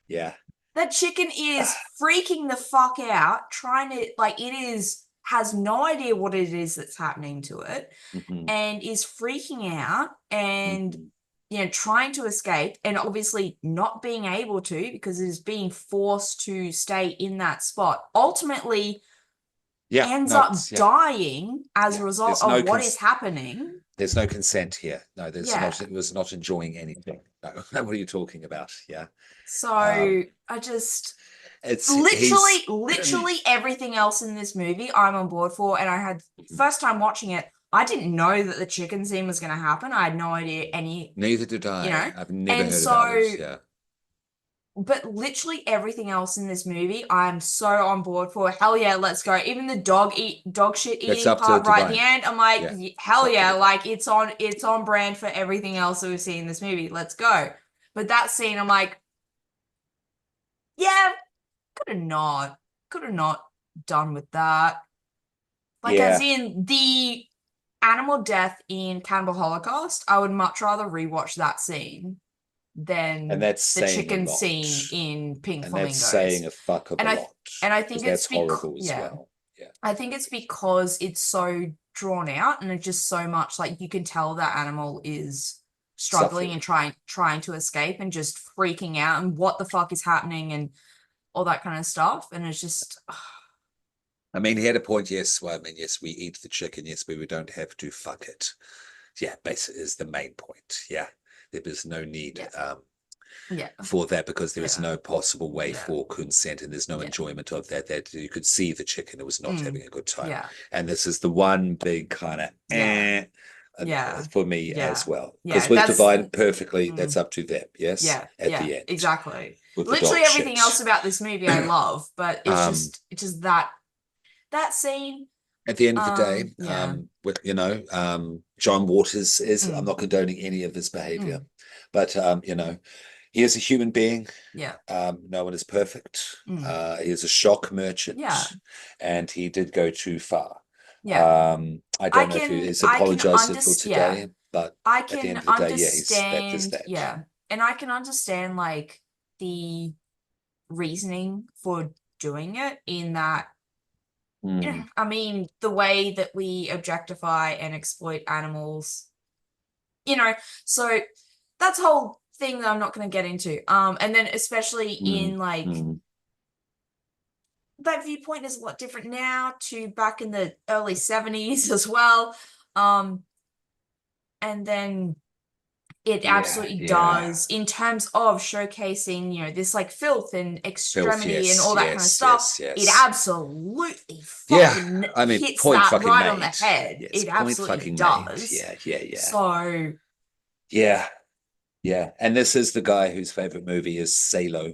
Yeah. that chicken is freaking the fuck out, trying to like has no idea what it is that's happening to it, and is freaking out and trying to escape, and obviously not being able to because it is being forced to stay in that spot. Ultimately, Yeah, ends no, up dying as a result there's of no what is happening. there's no consent here. No, Yeah. it was not enjoying anything. No, what are you talking about? Yeah. So I just It's he's literally everything else in this movie I'm on board for. And I had first time watching it, I didn't know that the chicken scene was going to happen. I had no idea neither did I. I've never And heard so, about it. Yeah. but literally everything else in this movie, I'm so on board for. Hell yeah, let's go. Even the dog shit That's eating up to part right at the Divine. end, I'm like, Yeah. hell yeah, like it's on brand for everything else that we see in this movie. Let's go. But that scene, I'm like, yeah, could have not done with that. Like, as Yeah. in the animal death in Cannibal Holocaust, I would much rather rewatch that scene And than that's the saying a chicken lot. scene in Pink And that's saying Flamingos. a fuck of a And lot. I Because think it's that's horrible as yeah, well. Yeah. I think it's because it's so drawn out and it's just so much like you can tell that animal is struggling and Suffering. trying to escape and just freaking out and what the fuck is happening and all that kind of stuff. And it's just I mean, he had a point. Yes. Well, I mean, yes, we eat the chicken. Yes, but we don't have to fuck it. Yeah, basically is the main point. Yeah. There is no need for that because there is no possible way for consent and there's no enjoyment of that. That you could see the chicken, it was not having a good time. Yeah. And this is the one big kind of for me as well. Because with Divine perfectly, that's up to them. Yes. At the end. Exactly. With Literally the everything else about this movie I love, but it's just that scene. At the end of the day, with John Waters is I'm not condoning any of his behavior, but he is a human being. Yeah. No one is perfect. He is a shock merchant. Yeah. And he did go too far. Yeah. I don't know if he is apologizing for today, but at the end of the day, yeah, he's that. Yeah. And I can understand like the reasoning for doing it in that I mean, the way that we objectify and exploit animals, so that's a whole thing that I'm not going to get into. And then especially in like that viewpoint is a lot different now to back in the early 70s as well. And then it absolutely does in terms of showcasing, this like filth and extremity and all that kind of stuff. It absolutely fucking hits that right on the head. It absolutely does. Yeah. So yeah. And this is the guy whose favorite movie is Salo,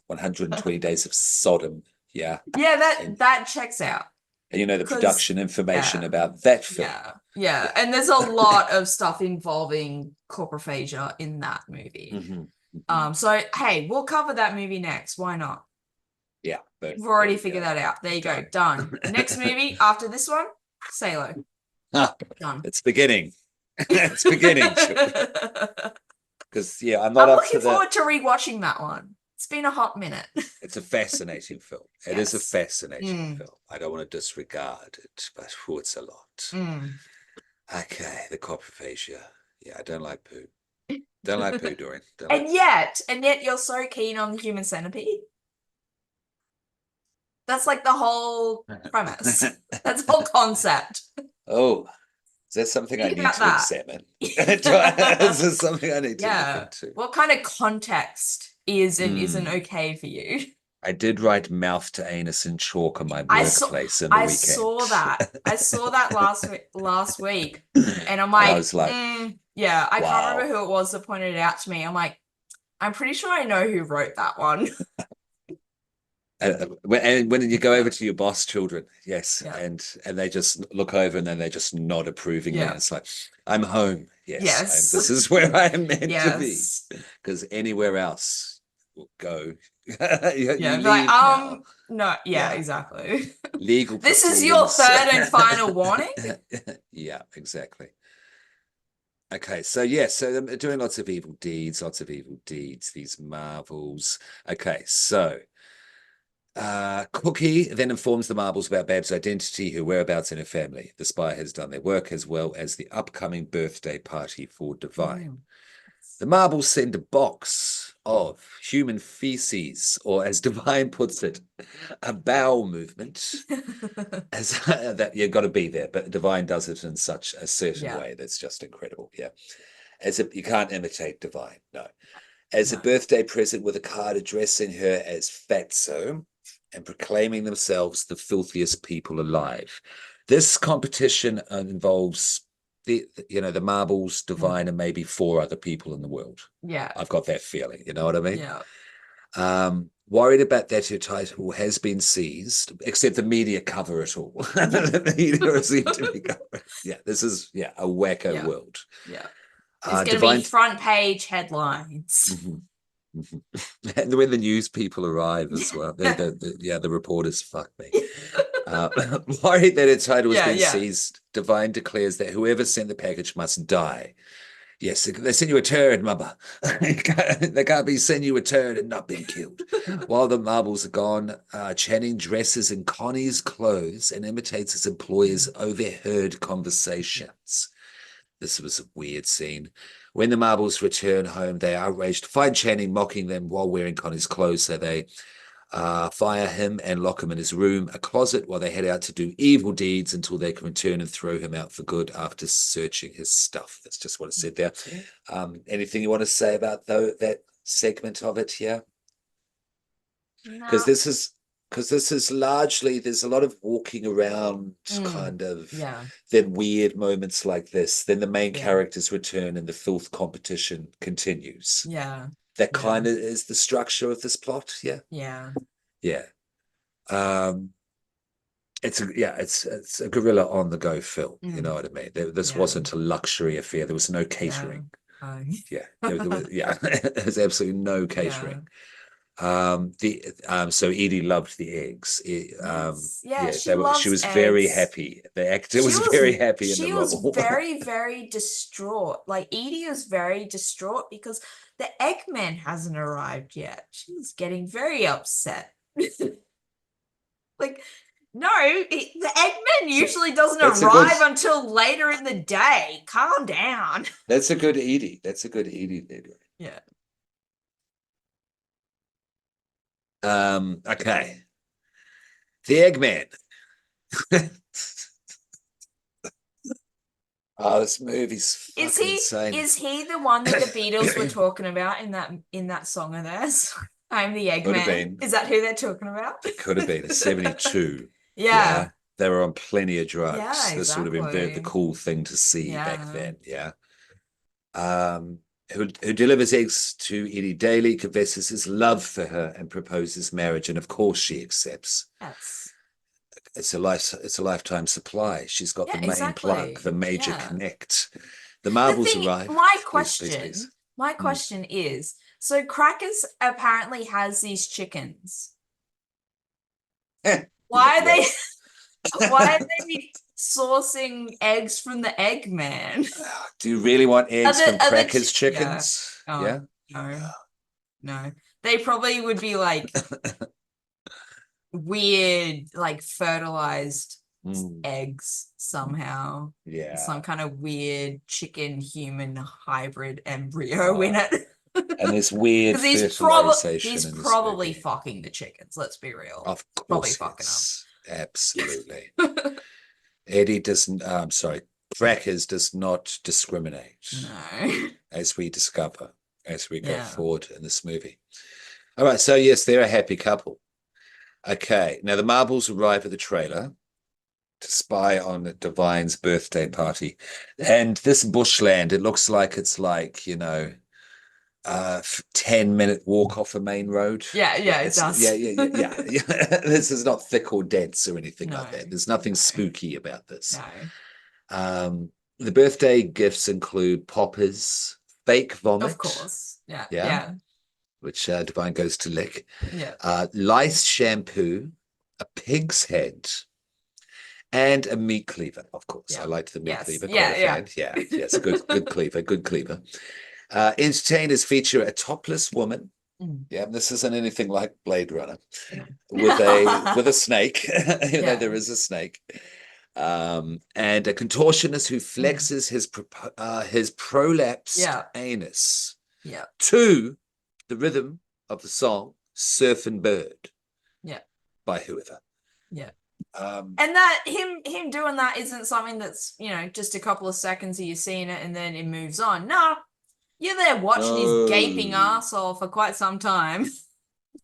120 Days of Sodom. Yeah. Yeah, that checks out. And the production information about that film. Yeah. And there's a lot of stuff involving coprophagia in that movie. So hey, we'll cover that movie next. Why not? Yeah. We've already figured that out. There you go. Done. Next movie after this one, Salo. Done. It's beginning. It's beginning. Because I'm not I'm up looking to forward to rewatching that one. It's been a hot minute. It's a fascinating film. It is a fascinating film. I don't want to disregard it, but it's a lot. Okay, the coprophagia. Yeah, I don't like poo. Don't like poo, Dorian. And yet you're so keen on the human centipede. That's like the whole premise. That's the whole concept. Oh, is that something I need to examine? Is this something I need to look into? What kind of context is and isn't okay for you? I did write mouth to anus in chalk on my workplace in the weekend. I saw that last week, and I'm like, I was like, yeah, I can't remember who it was that pointed it out to me. I'm like, I'm pretty sure I know who wrote that one. And when you go over to your boss children, yes, and they just look over and then they just nod approvingly. And it's like, I'm home. Yes. This is where I am meant to be. Because anywhere else will go. No, exactly. Legal. This is your third and final warning. Yeah, exactly. Okay, so so they're doing lots of evil deeds, these marvels. Okay, so Cookie then informs the marbles about Bab's identity, her whereabouts, and her family. The spy has done their work, as well as the upcoming birthday party for Divine. The marbles send a box of human feces, or as Divine puts it, a bowel movement. As that you've got to be there, but Divine does it in such a certain way that's just incredible. Yeah, you can't imitate Divine, no. As a birthday present, with a card addressing her as Fatso and proclaiming themselves the filthiest people alive. This competition involves the marbles, Divine, and maybe 4 other people in the world. Yeah, I've got that feeling. You know what I mean? Yeah. Worried about that her title has been seized, except the media cover it all. The media seem to be covering. Yeah, this is a wacko world. Yeah, it's going to be front page headlines. And when the news people arrive as well, the reporters, fuck me. Worried that her title has been seized, Divine declares that whoever sent the package must die. Yes, they send you a turd, mother. They can't be sending you a turd and not being killed. While the marbles are gone, Channing dresses in Connie's clothes and imitates his employer's overheard conversations. This was a weird scene. When the marbles return home, they are outraged to find Channing mocking them while wearing Connie's clothes, so they fire him and lock him in his room, a closet, while they head out to do evil deeds until they can return and throw him out for good after searching his stuff. That's just what it said there. Anything you want to say about that segment of it here? Because this is largely, there's a lot of walking around kind of, then weird moments like this, then the main characters return and the filth competition continues. That kind of is the structure of this plot. It's a guerrilla on the go film. You know what I mean? This wasn't a luxury affair. There was no catering. There's absolutely no catering. So Edie loved the eggs. She was very happy. The actor was very happy in the role. She was very, very distraught. Like Edie was very distraught because the Eggman hasn't arrived yet. She was getting very upset. Like, no, the Eggman usually doesn't arrive until later in the day. Calm down. That's a good Edie. Yeah. Okay. The Eggman. This movie's insane. Is he the one that the Beatles were talking about in that song of theirs? I'm the Eggman. Is that who they're talking about? It could have been. It's 72. Yeah. They were on plenty of drugs. Yeah, exactly. This would have been the cool thing to see back then. Yeah. Who delivers eggs to Edie daily, confesses his love for her, and proposes marriage, and of course she accepts. Yes. It's a lifetime supply. She's got the main plug, the major connect. The marbles arrive. My question is, so Crackers apparently has these chickens. Why are they sourcing eggs from the Eggman? Do you really want eggs from Crackers chickens? No. they probably would be like weird, like fertilized eggs somehow. Yeah. Some kind of weird chicken human hybrid embryo in it. And this weird Because fertilization he's in this probably movie. fucking the chickens, let's be real. Of Probably course, fucking absolutely. Eddie doesn't, I'm sorry, Crackers does not discriminate, No. as we discover as we go Yeah. forward in this movie. All right, so yes, they're a happy couple. Okay, now the marbles arrive at the trailer to spy on Divine's birthday party. And this bushland, it looks like it's like, 10-minute walk off a main road. Yeah, it does. Yeah. This is not thick or dense or anything like that. There's nothing no. spooky about this. No. The birthday gifts include poppers, fake vomit. Of course. Yeah. Yeah. Which Divine goes to lick. Yeah. Lice shampoo, a pig's head, and a meat cleaver, of course. Yeah. I liked the meat cleaver. Yeah, yeah. Yes, good cleaver, good cleaver. Entertainers feature a topless woman. Yeah, this isn't anything like Blade Runner with a snake, even though there is a snake. And a contortionist who flexes his prolapsed anus to the rhythm of the song Surfin' Bird by whoever. And that him doing that isn't something that's just a couple of seconds of you seeing it and then it moves on. No, you're there watching his gaping arsehole for quite some time.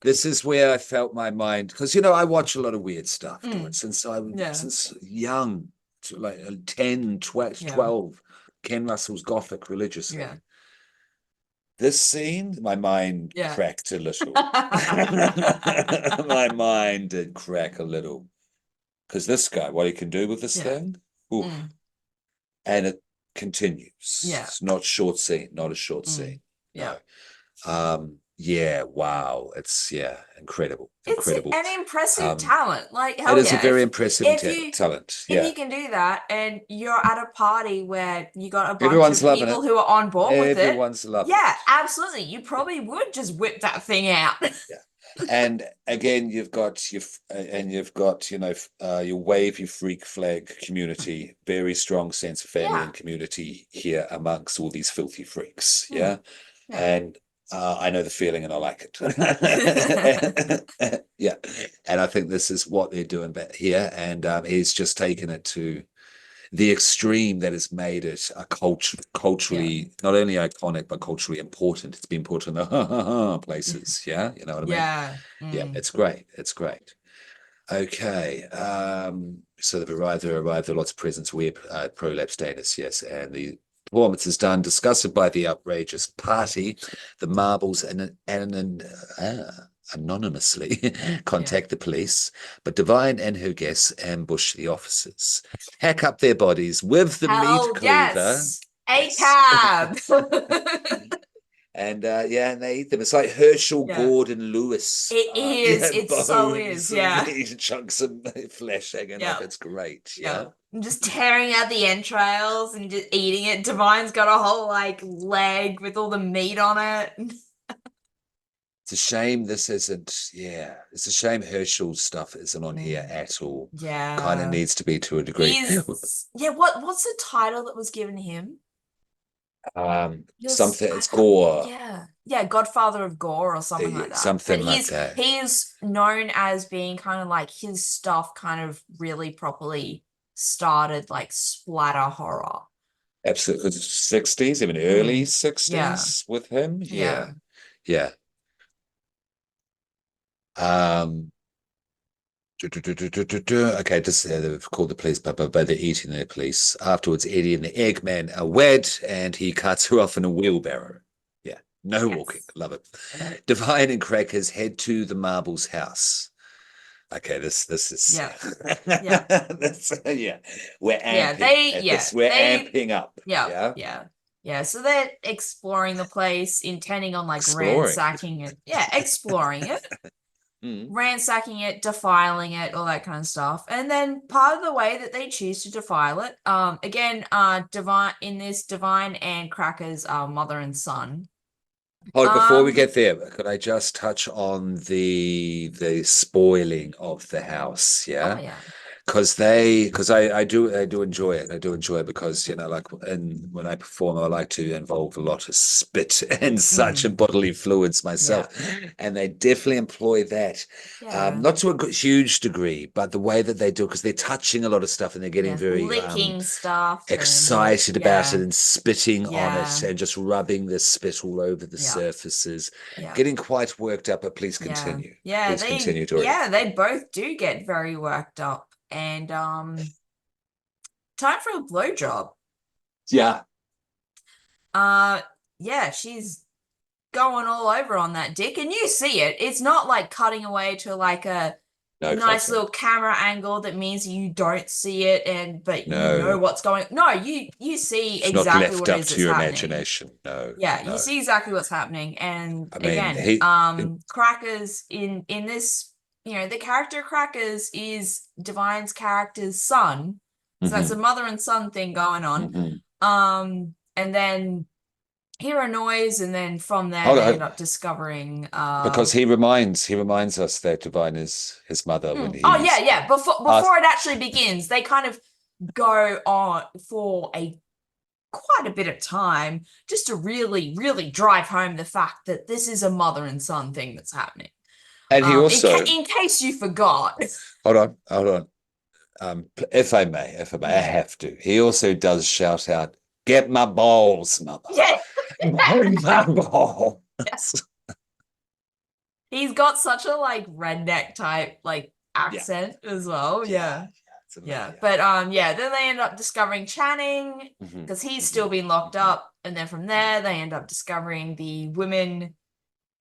This is where I felt my mind, because I watch a lot of weird stuff since I was since young, like 10, 12, Ken Russell's Gothic religiously. This scene, my mind cracked a little. My mind did crack a little. Because this guy, what he can do with this thing, and it continues. It's not a short scene. No. Wow. It's incredible. It's an impressive talent. Like, hell it is a very impressive talent. If you can do that and you're at a party where you got a bunch Everyone's of people who are on board with it. Everyone's loving it. Yeah, absolutely. You probably would just whip that thing out. And again, you've got your wave your freak flag community, very strong sense of family and community here amongst all these filthy freaks. And I know the feeling and I like it. And I think this is what they're doing here, and he's just taken it to the extreme that has made it a culturally not only iconic but culturally important. It's been put in the places. You know what I mean? It's great. Okay, so they've arrived. There are lots of presents. Prolapse status, yes, and the performance is done. Disgusted by the outrageous party, the marbles anonymously contact the police, but Divine and her guests ambush the officers, hack up their bodies with the meat cleaver. A cab. And and they eat them. It's like Herschel Gordon Lewis. It is. It so is. Chunks of flesh hanging off. It's great. And just tearing out the entrails and just eating it. Divine's got a whole leg with all the meat on it. It's a shame this isn't. It's a shame Herschel's stuff isn't on here at all. Kind of needs to be to a degree. What's the title that was given him? Something. It's gore. Godfather of gore or something like that. Something like that. He's known as being kind of like his stuff kind of really properly started like splatter horror. Absolutely. 60s, even early 60s with him. Yeah. Okay, they've called the police, but they're eating the police. Afterwards, Eddie and the Eggman are wed, and he cuts her off in a wheelbarrow. No walking. Love it. Divine and Crackers head to the Marbles house. Okay, this is we're amping. We're amping up. So they're exploring the place, intending on ransacking it. Exploring it. Ransacking it, defiling it, all that kind of stuff. And then part of the way that they choose to defile it, Divine and Crackers are mother and son. Oh, before we Um, get there, could I just touch on the spoiling of the house? oh Yeah. yeah. Because I do enjoy it. I do enjoy it because, like, and when I perform, I like to involve a lot of spit and such Mm, and bodily fluids yeah. myself, and they definitely employ that, Yeah. not to a huge degree, but the way that they do, because they're touching a lot of stuff and they're getting Yeah. very Licking stuff and excited about it yeah. and spitting on it Yeah. and just rubbing the spit all over the Yeah. surfaces, Yeah. getting quite worked up. But please Yeah. continue. Yeah. Please They continue, Dorian. yeah, they both do get very worked up. And time for a blowjob. Yeah. Uh yeah, she's going all over on that dick, and you see it. It's not like cutting away to like a No nice close up. little camera angle that means you don't see it and but you know No. what's going. No, you see It's not exactly left what it up is to that's your happening. imagination. No, Yeah, you no. see exactly what's happening. And I mean, again, Crackers in this, the character Crackers is Divine's character's son. So that's a mhm, mother and son thing going on. mhm. And then hear a noise, and then from there Hold they on, end up discovering because he reminds us that Divine is his mother when oh yeah, he's yeah. asked. Before it actually begins, they kind of go on for a quite a bit of time just to really, really drive home the fact that this is a mother and son thing that's happening. And he also, In case you forgot. hold on. If I may, I Mm. have to. He also does shout out, "Get my balls, mother! Yeah, Get my balls!" he's got such a like redneck type like Yeah, accent as well. yeah, Yeah. yeah. It's Yeah, amazing. but yeah, then they end up discovering Channing Mhm, because he's still mhm, been locked mhm, up, and then from there they end up discovering the women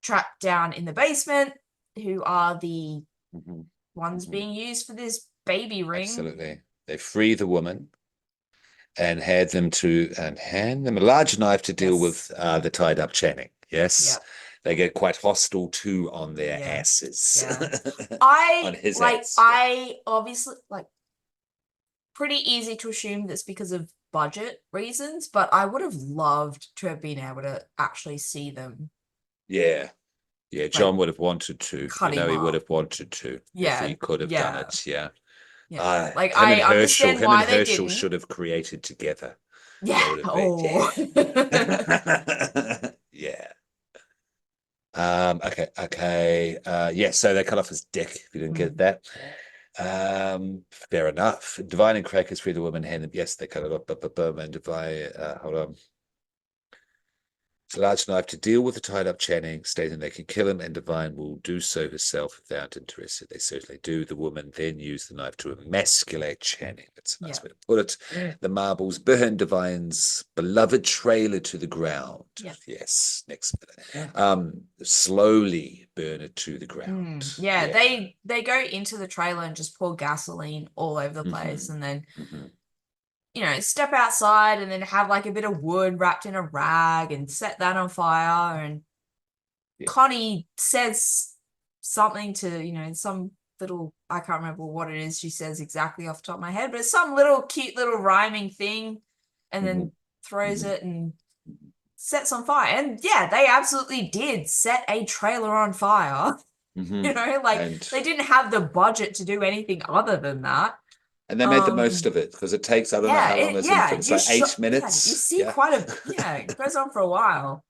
trapped down in the basement, who are the mhm, ones mhm. being used for this baby ring. Absolutely. They free the woman and hand them a large knife to deal Yes. with the tied up Channing. Yes, Yeah. they get quite hostile too on their Yeah. asses, Yeah. on his Like ass. Yeah. I obviously like pretty easy to assume that's because of budget reasons, but I would have loved to have been able to actually see them Yeah. Yeah. like John would have wanted to. cut him He would up. have wanted to if he Yeah. could have done Yeah. it. Yeah. Yeah. Like Him and I Herschel, understand him and why they Herschel didn't. should have created together. Yeah. That would have been, Oh. yeah. Yeah. Okay. Yeah, so they cut off his dick, if you didn't get Mm. that. Fair enough. Divine and Crackers free the woman hand. Yes, they cut it off. And Divine, hold on. It's a large knife to deal with the tied up Channing, stating they can kill him, and Divine will do so herself if they aren't interested. They certainly do. The woman then used the knife to emasculate Channing. That's a nice Yeah. way to put it. The marbles burn Divine's beloved trailer to the ground. Yeah. Yes, next minute. Slowly burn it to the ground. Yeah, Yeah. they go into the trailer and just pour gasoline all over the place, Mhm, and then mhm. step outside and then have like a bit of wood wrapped in a rag and set that on fire. And Yeah. Connie says something to, some little, I can't remember what it is she says exactly off the top of my head, but it's some little cute little rhyming thing, and Mhm, then throws mhm, it and sets on fire. And yeah, they absolutely did set a trailer on fire. mhm. Like And they didn't have the budget to do anything other than that. and they made the most Um, of it because it takes, I don't know yeah, how long is in the film. It's like eight you minutes. see Yeah. quite a yeah, it goes on for a while.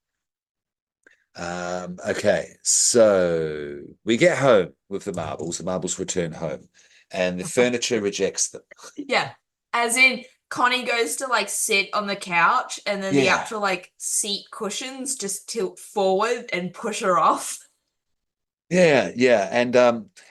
Okay, so we get home with the marbles. The marbles return home, and the furniture rejects them. Yeah. As in Connie goes to like sit on the couch, and then the Yeah, actual like seat cushions just tilt forward and push her off. yeah. And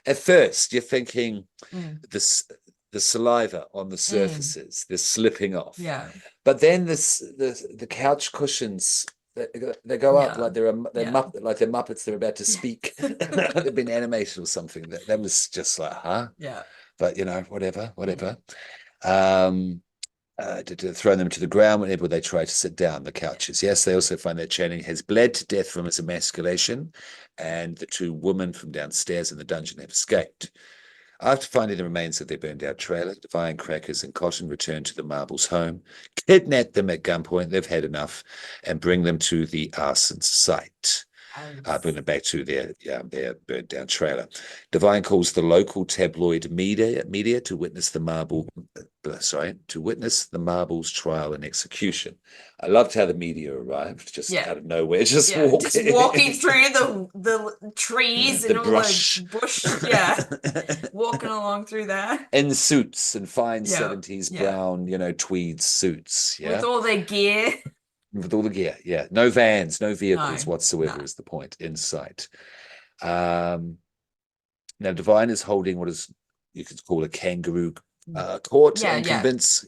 at first you're thinking Mm, this the saliva on the mm, surfaces, they're slipping off. yeah. But then the couch cushions they go up Yeah. like they're Yeah. Muppets. They're about to speak. They've been animated or something. That was just like, huh? Yeah. But whatever, Mm, whatever. Um, to throw them to the ground whenever they try to sit down. The couches. Yes, they also find that Channing has bled to death from his emasculation, and the two women from downstairs in the dungeon have escaped. After finding the remains of their burned out trailer, Divine, Crackers, and Cotton return to the Marbles' home, kidnap them at gunpoint, they've had enough, and bring them to the arson site. Bring them back to their burnt down trailer. Divine calls the local tabloid media to witness the Marbles trial and execution. I loved how the media arrived just out of nowhere, just walking through the trees and all brush. the bush, walking along through there in suits and fine 70s brown, tweed suits, with all their gear. With all the gear, no vans, no vehicles whatsoever is the point in sight. Now Divine is holding what is you could call a kangaroo court and convince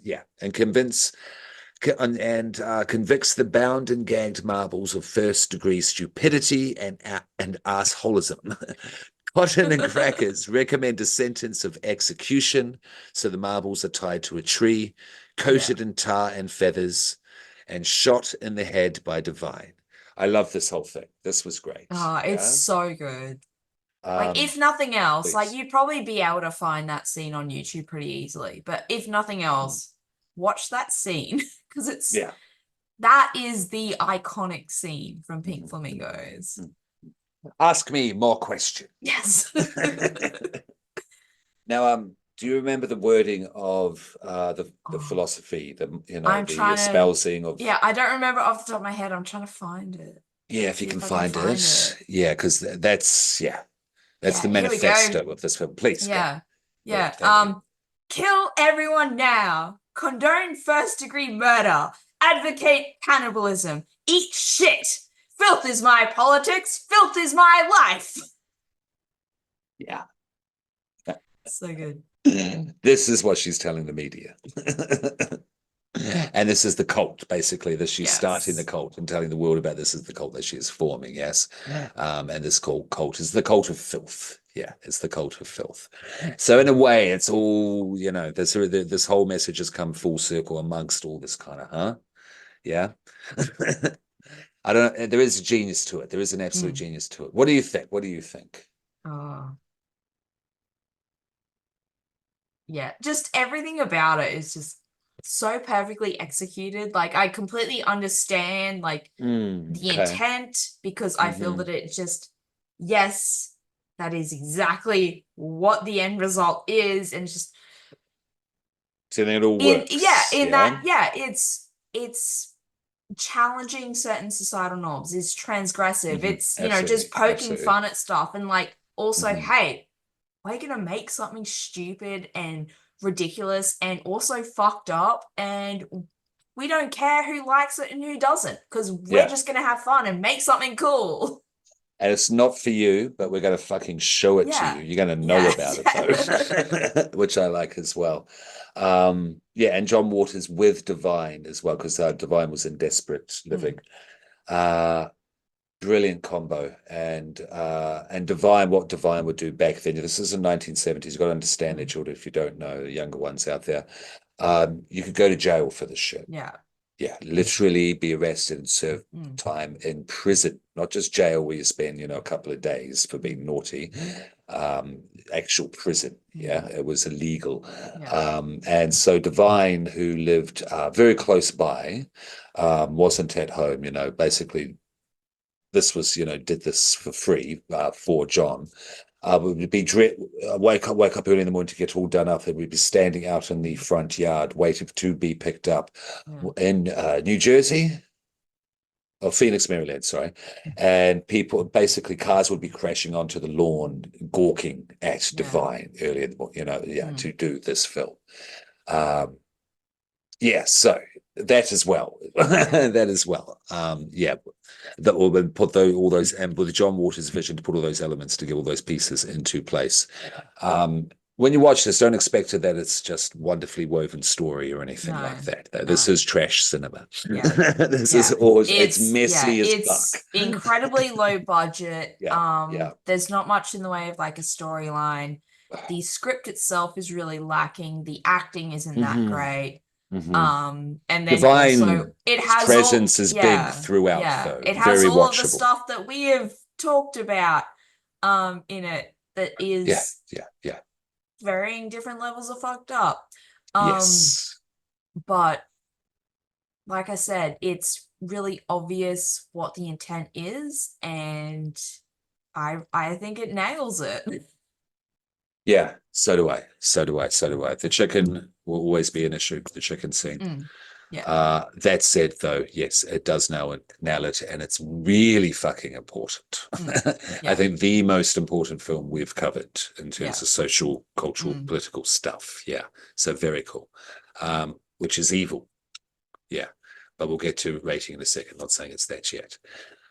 the bound and gagged Marbles of first degree stupidity and assholism. Cotton and Crackers recommend a sentence of execution, so the Marbles are tied to a tree, coated in tar and feathers, and shot in the head by Divine. I love this whole thing. This was great. It's so good. Like, if nothing else, like, you'd probably be able to find that scene on YouTube pretty easily. But if nothing else, watch that scene, because that is the iconic scene from Pink Flamingos. Ask me more questions. Yes. Now, do you remember the wording of the philosophy, the espousing of? Yeah, I don't remember off the top of my head. I'm trying to find it. Yeah, if you can find it. Yeah, because that's the manifesto of this film. Please. Yeah. Kill everyone now. Condone first-degree murder. Advocate cannibalism. Eat shit. Filth is my politics. Filth is my life. Yeah. So good. This is what she's telling the media. And this is the cult, basically, that she's starting the cult and telling the world about. This is the cult that she is forming, yes. And this cult is the cult of filth. Yeah, it's the cult of filth. So in a way, it's all, this whole message has come full circle amongst all this kind of, Yeah. I don't know. There is a genius to it. There is an absolute genius to it. What do you think? Yeah, just everything about it is just so perfectly executed. Like, I completely understand the intent, because I feel that it just, that is exactly what the end result is, and just so it all works. It's challenging certain societal norms, is transgressive. It's just poking fun at stuff, and also, hey, we're gonna make something stupid and ridiculous and also fucked up, and we don't care who likes it and who doesn't, because we're just gonna have fun and make something cool. And it's not for you, but we're gonna fucking show it to you. You're gonna know about it, though, which I like as well. And John Waters with Divine as well, because Divine was in Desperate Living. Brilliant combo, and Divine, what Divine would do back then. This is in 1970s. You've got to understand it, children, if you don't know, the younger ones out there. You could go to jail for this shit. Yeah, literally be arrested and serve time in prison, not just jail where you spend, a couple of days for being naughty. Actual prison. Yeah, it was illegal. And so Divine, who lived very close by, wasn't at home, basically. This was, did this for free for John. Would be wake up early in the morning to get all done up, and we'd be standing out in the front yard waiting to be picked up in New Jersey, or Phoenix, Maryland, sorry. And cars would be crashing onto the lawn, gawking at Divine early in the morning, to do this film. So that as well. That will put all those, and with John Waters' vision to put all those elements to get all those pieces into place. When you watch this, don't expect that it's just wonderfully woven story or anything like that. This is trash cinema. It's messy as fuck. It's incredibly low budget. There's not much in the way of a storyline. The script itself is really lacking. The acting isn't that great. And then Divine also it has presence is big throughout, though. It has very all watchable. of the stuff that we have talked about in it, that is varying different levels of fucked up. Yes. But like I said, it's really obvious what the intent is, and I think it nails it. Yeah, so do I. So do I. So do I. The chicken will always be an issue, the chicken scene. Yeah. That said, though, yes, it does nail it, and it's really fucking important. Yeah. I think the most important film we've covered in terms Yeah. of social, cultural, political stuff. Yeah, so very cool. Which is Evil. Yeah, but we'll get to rating in a second. Not saying it's that yet.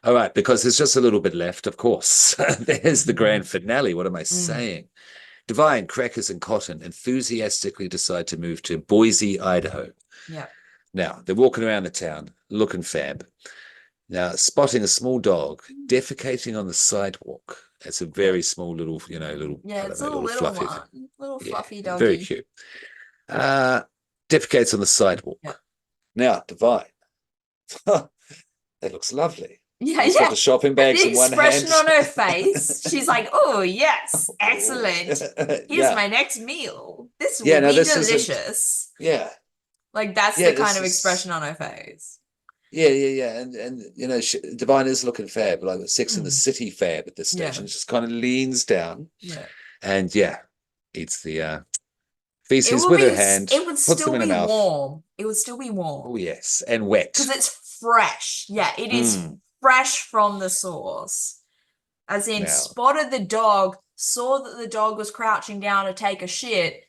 All right, because there's just a little bit left, of course. There's the grand finale. What am I saying? Divine, Crackers, and Cotton enthusiastically decide to move to Boise, Idaho. Yeah. Now, they're walking around the town, looking fab. Now, spotting a small dog defecating on the sidewalk. It's a very small little, little, Yeah, I don't it's know, a little little fluffy thing. one, little Yeah, fluffy very doggy. cute. Defecates on the sidewalk. Yeah. Now, Divine. That looks lovely. Yeah, She's got the shopping And bags the in one hand. expression on her face, she's like, "Oh yes, excellent. Here's Yeah. my next meal. This Yeah, will no, be this isn't. delicious." Yeah. Like that's Yeah, the kind this of is. expression on her face. Yeah. And Divine is looking fab, like Sex in the Mm. City fab at this stage. Yeah. And just kind of leans down Yeah. and eats the It feces will with be, her hand, it would puts them still in her be mouth. warm. It would still be warm. Oh, yes. And wet. Because it's fresh. Yeah, it is fresh from the source. As in, Now, spotted the dog, saw that the dog was crouching down to take a shit.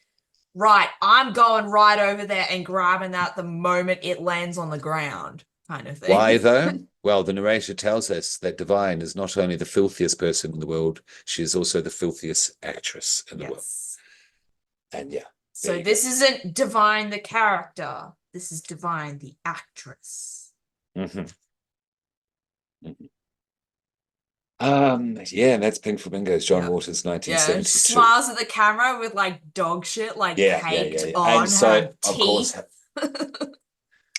Right, I'm going right over there and grabbing that the moment it lands on the ground, kind of thing. why though? Well, the narrator tells us that Divine is not only the filthiest person in the world, she is also the filthiest actress in the world. And yeah. So this isn't Divine the character. This is Divine the actress. Yeah, and that's Pink Flamingos, John Waters, 1972. Yeah, smiles at the camera with like dog shit like caked on and so, her of teeth. Course,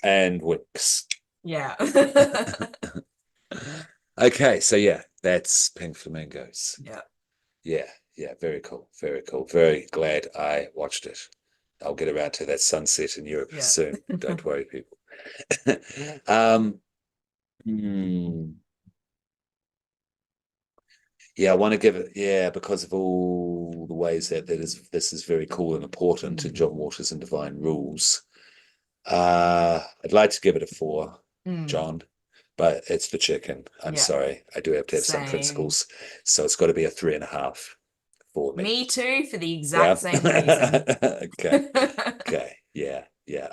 and winks. Yeah. Okay, so yeah, that's Pink Flamingos. Yeah, very cool, very cool. Very glad I watched it. I'll get around to that sunset in Europe soon. Don't worry, people. Yeah, I want to give it, because of all the ways that this is very cool and important to John Waters and Divine Rules. I'd like to give it a 4, John, but it's the chicken. I'm sorry. I do have to have some principles. So it's got to be a 3.5 for me. Me too, for the exact same reason. Okay. Yeah.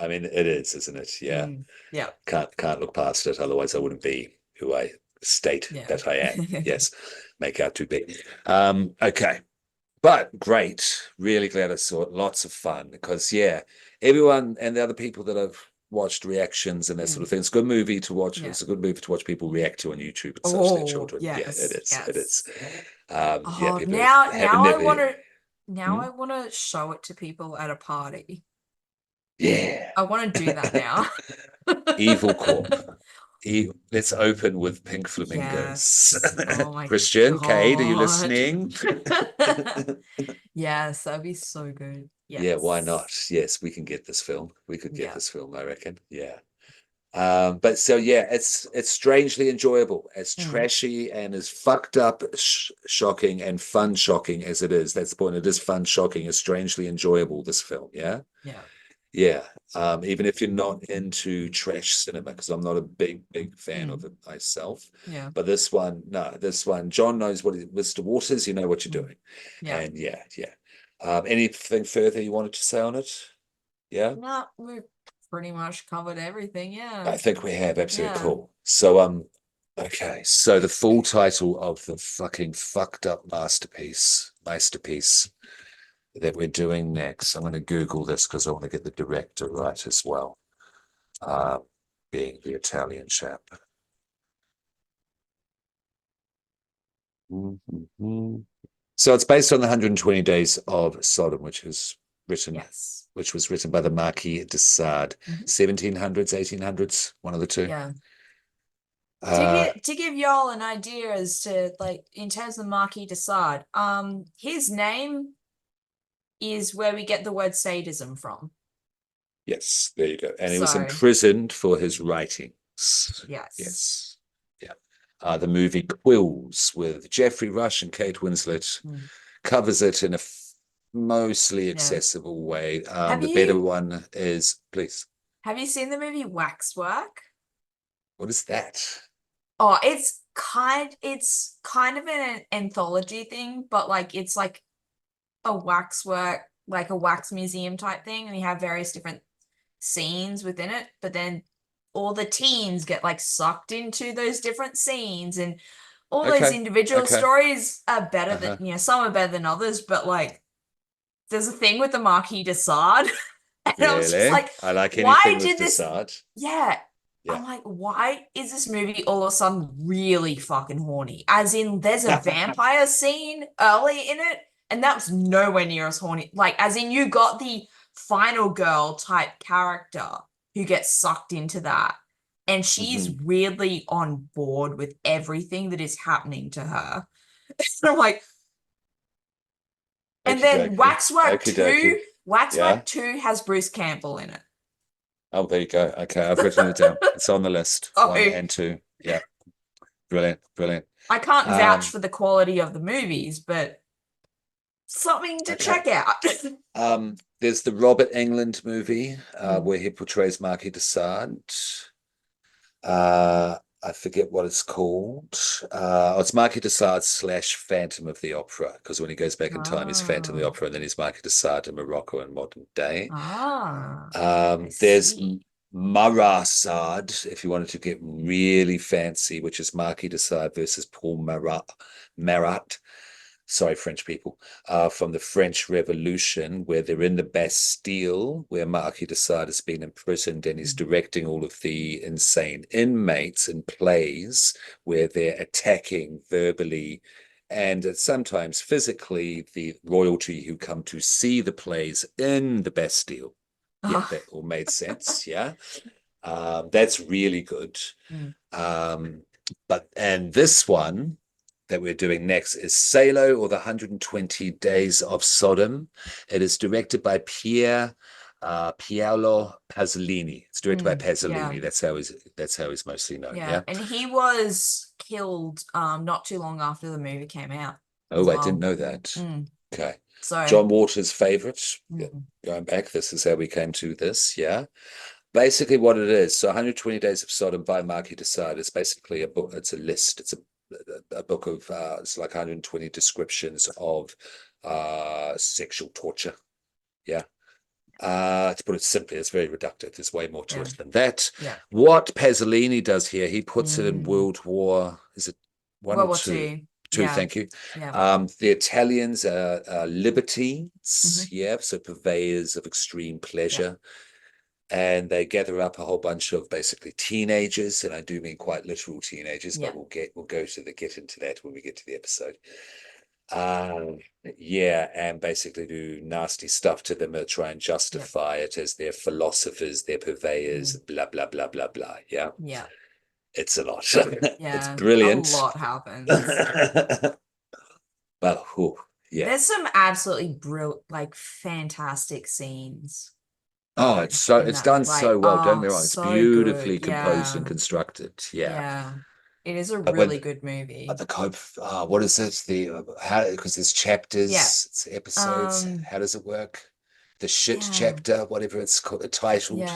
I mean, it is, isn't it? Yeah. Yeah. Can't look past it. Otherwise, I wouldn't be who I state that I am. Yes. Make out to be. Okay. But great. Really glad I saw it. Lots of fun because, everyone and the other people that I've watched reactions and that sort of thing. It's a good movie to watch. It's a good movie to watch people react to on YouTube and such. Their children. Yes, it is. Yes. It is. Now I want to show it to people at a party. Yeah. I want to do that now. Evil Corp. Let's open with Pink Flamingos. Oh my Christian, God. Cade, are you listening? Yes, that'd be so good. Yes. Yeah, why not? Yes, we can get this film. We could get this film, I reckon. Yeah. But so it's strangely enjoyable, as trashy and as fucked up, shocking and fun shocking as it is. That's the point. It is fun, shocking, it's strangely enjoyable, this film. Yeah. Even if you're not into trash cinema, because I'm not a big fan of it myself. But this one, John knows Mr. Waters, you know what you're doing. And anything further you wanted to say on it? Yeah. No, we've pretty much covered everything. I think we have. Absolutely cool. So okay, so the full title of the fucking fucked up masterpiece that we're doing next. I'm going to Google this because I want to get the director right as well, being the Italian chap. So it's based on the 120 Days of Sodom, which was written by the Marquis de Sade, 1700s, 1800s, one of the two. To give y'all an idea as to, like, in terms of Marquis de Sade, his name is where we get the word sadism from. Yes, there you go. And he was So, imprisoned for his writings. yes. Yes. Yeah. The movie Quills with Jeffrey Rush and Kate Winslet covers it in a mostly accessible way. The better one is, please. Have you seen the movie Waxwork? What is that? Oh, it's kind of an anthology thing, but like it's like a waxwork, like a wax museum type thing, and you have various different scenes within it, but then all the teens get like sucked into those different scenes, and all those individual stories are better than, some are better than others, but like there's a thing with the Marquis de Sade. And I was just like, I like why anything did with this? Sade. Yeah. I'm like, why is this movie all of a sudden really fucking horny? As in, there's a vampire scene early in it, and that was nowhere near as horny. Like, as in, you got the final girl type character who gets sucked into that, and she's weirdly on board with everything that is happening to her. And I'm like, and then Waxwork 2, Waxwork 2 has Bruce Campbell in it. Oh, there you go. Okay, I've written it down. It's on the list. 1 and 2. Yeah. Brilliant. I can't vouch for the quality of the movies, but something to check out. There's the Robert Englund movie where he portrays Marquis de Sade. I forget what it's called. It's Marquis de Sade / Phantom of the Opera, because when he goes back in time, he's Phantom of the Opera, and then he's Marquis de Sade in Morocco in modern day. There's Marat Sade, if you wanted to get really fancy, which is Marquis de Sade versus Paul Marat. Sorry, French people, from the French Revolution, where they're in the Bastille, where Marquis de Sade has been imprisoned, and he's directing all of the insane inmates in plays where they're attacking verbally and sometimes physically the royalty who come to see the plays in the Bastille. Yeah, that all made sense. Yeah. That's really good. And this one that we're doing next is Salo, or the 120 Days of Sodom. It is directed by Paolo Pasolini. It's directed by Pasolini. That's how he's mostly known. Yeah. And he was killed not too long after the movie came out. Oh, I didn't know that. Okay. So John Waters' favorite. Going back, this is how we came to this. Yeah. Basically what it is, so 120 Days of Sodom by Marquis de Sade is basically a book. It's a list. It's a book of it's like 120 descriptions of sexual torture. Yeah. To put it simply, it's very reductive. There's way more to it than that. What Pasolini does here, he puts it in World War, is it one or two? Two, thank you. The Italians are libertines, so purveyors of extreme pleasure. And they gather up a whole bunch of basically teenagers, and I do mean quite literal teenagers, but we'll get into that when we get to the episode. And basically do nasty stuff to them and try and justify it as their philosophers, their purveyors, blah blah blah blah blah. Yeah. It's a lot. It's brilliant. A lot happens. But there's some absolutely brilliant, like fantastic scenes. Oh, it's done so well. Don't get me wrong. It's beautifully composed and constructed. It is a really good movie. What is it? Because there's chapters, it's episodes. How does it work? The shit chapter, whatever it's called, titled.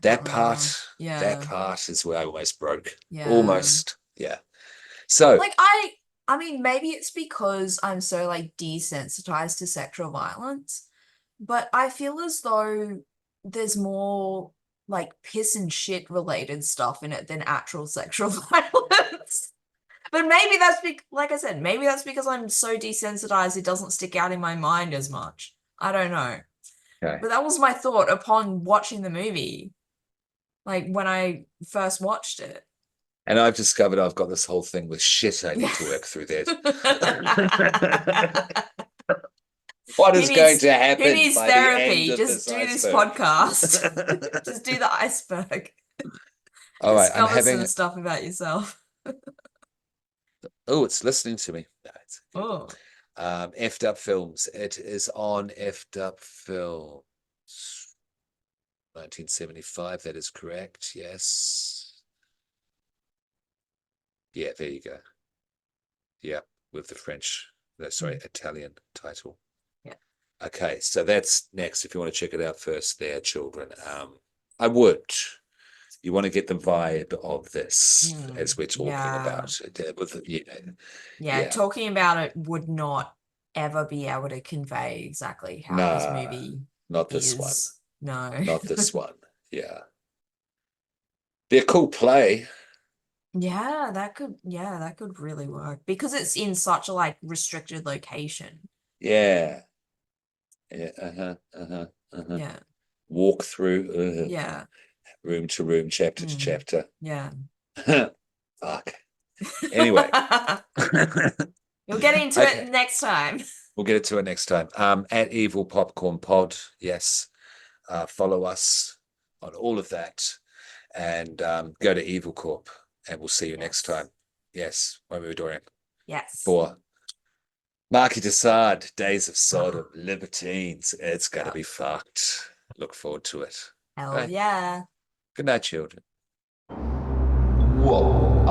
That part is where I almost broke. Almost. Yeah. So like I mean, maybe it's because I'm so like desensitized to sexual violence. But I feel as though there's more like piss and shit related stuff in it than actual sexual violence. But maybe that's like I said, maybe that's because I'm so desensitized it doesn't stick out in my mind as much. I don't know. But that was my thought upon watching the movie. Like when I first watched it. And I've discovered I've got this whole thing with shit I need to work through that. What is going to happen? Who needs therapy? Just do this podcast. Just do the iceberg. All right, I'm having some stuff about yourself. Oh, it's listening to me. Oh. Effed Up Films. It is on Effed Up Films. 1975, that is correct. Yes. Yeah, there you go. Yeah, with the French, sorry, Italian title. Yeah. Okay, so that's next. If you want to check it out first, there, children. I would. You want to get the vibe of this as we're talking about it. With Yeah, yeah, talking about it would not ever be able to convey exactly how this nah, movie not this one. is. No. Not this one. Yeah. Be a cool play. Yeah, that could really work because it's in such a like restricted location. Yeah. Yeah. Uh-huh. Uh-huh. Uh-huh. Yeah. Walk through Yeah. room to room, chapter to Mm. chapter. Yeah. Fuck. Anyway. You'll get into Okay. it next time. We'll get into it next time. At Evil Popcorn Pod, yes. Follow us on all of that, and go to Evil Corp, and we'll see you next Yes. time. Yes, won't we, Dorian? Yes. For Marquis de Sade, Days of Sodom, Libertines. It's going to Yeah. be fucked. Look forward to it. Hell Right. yeah. Good night, children. Whoa.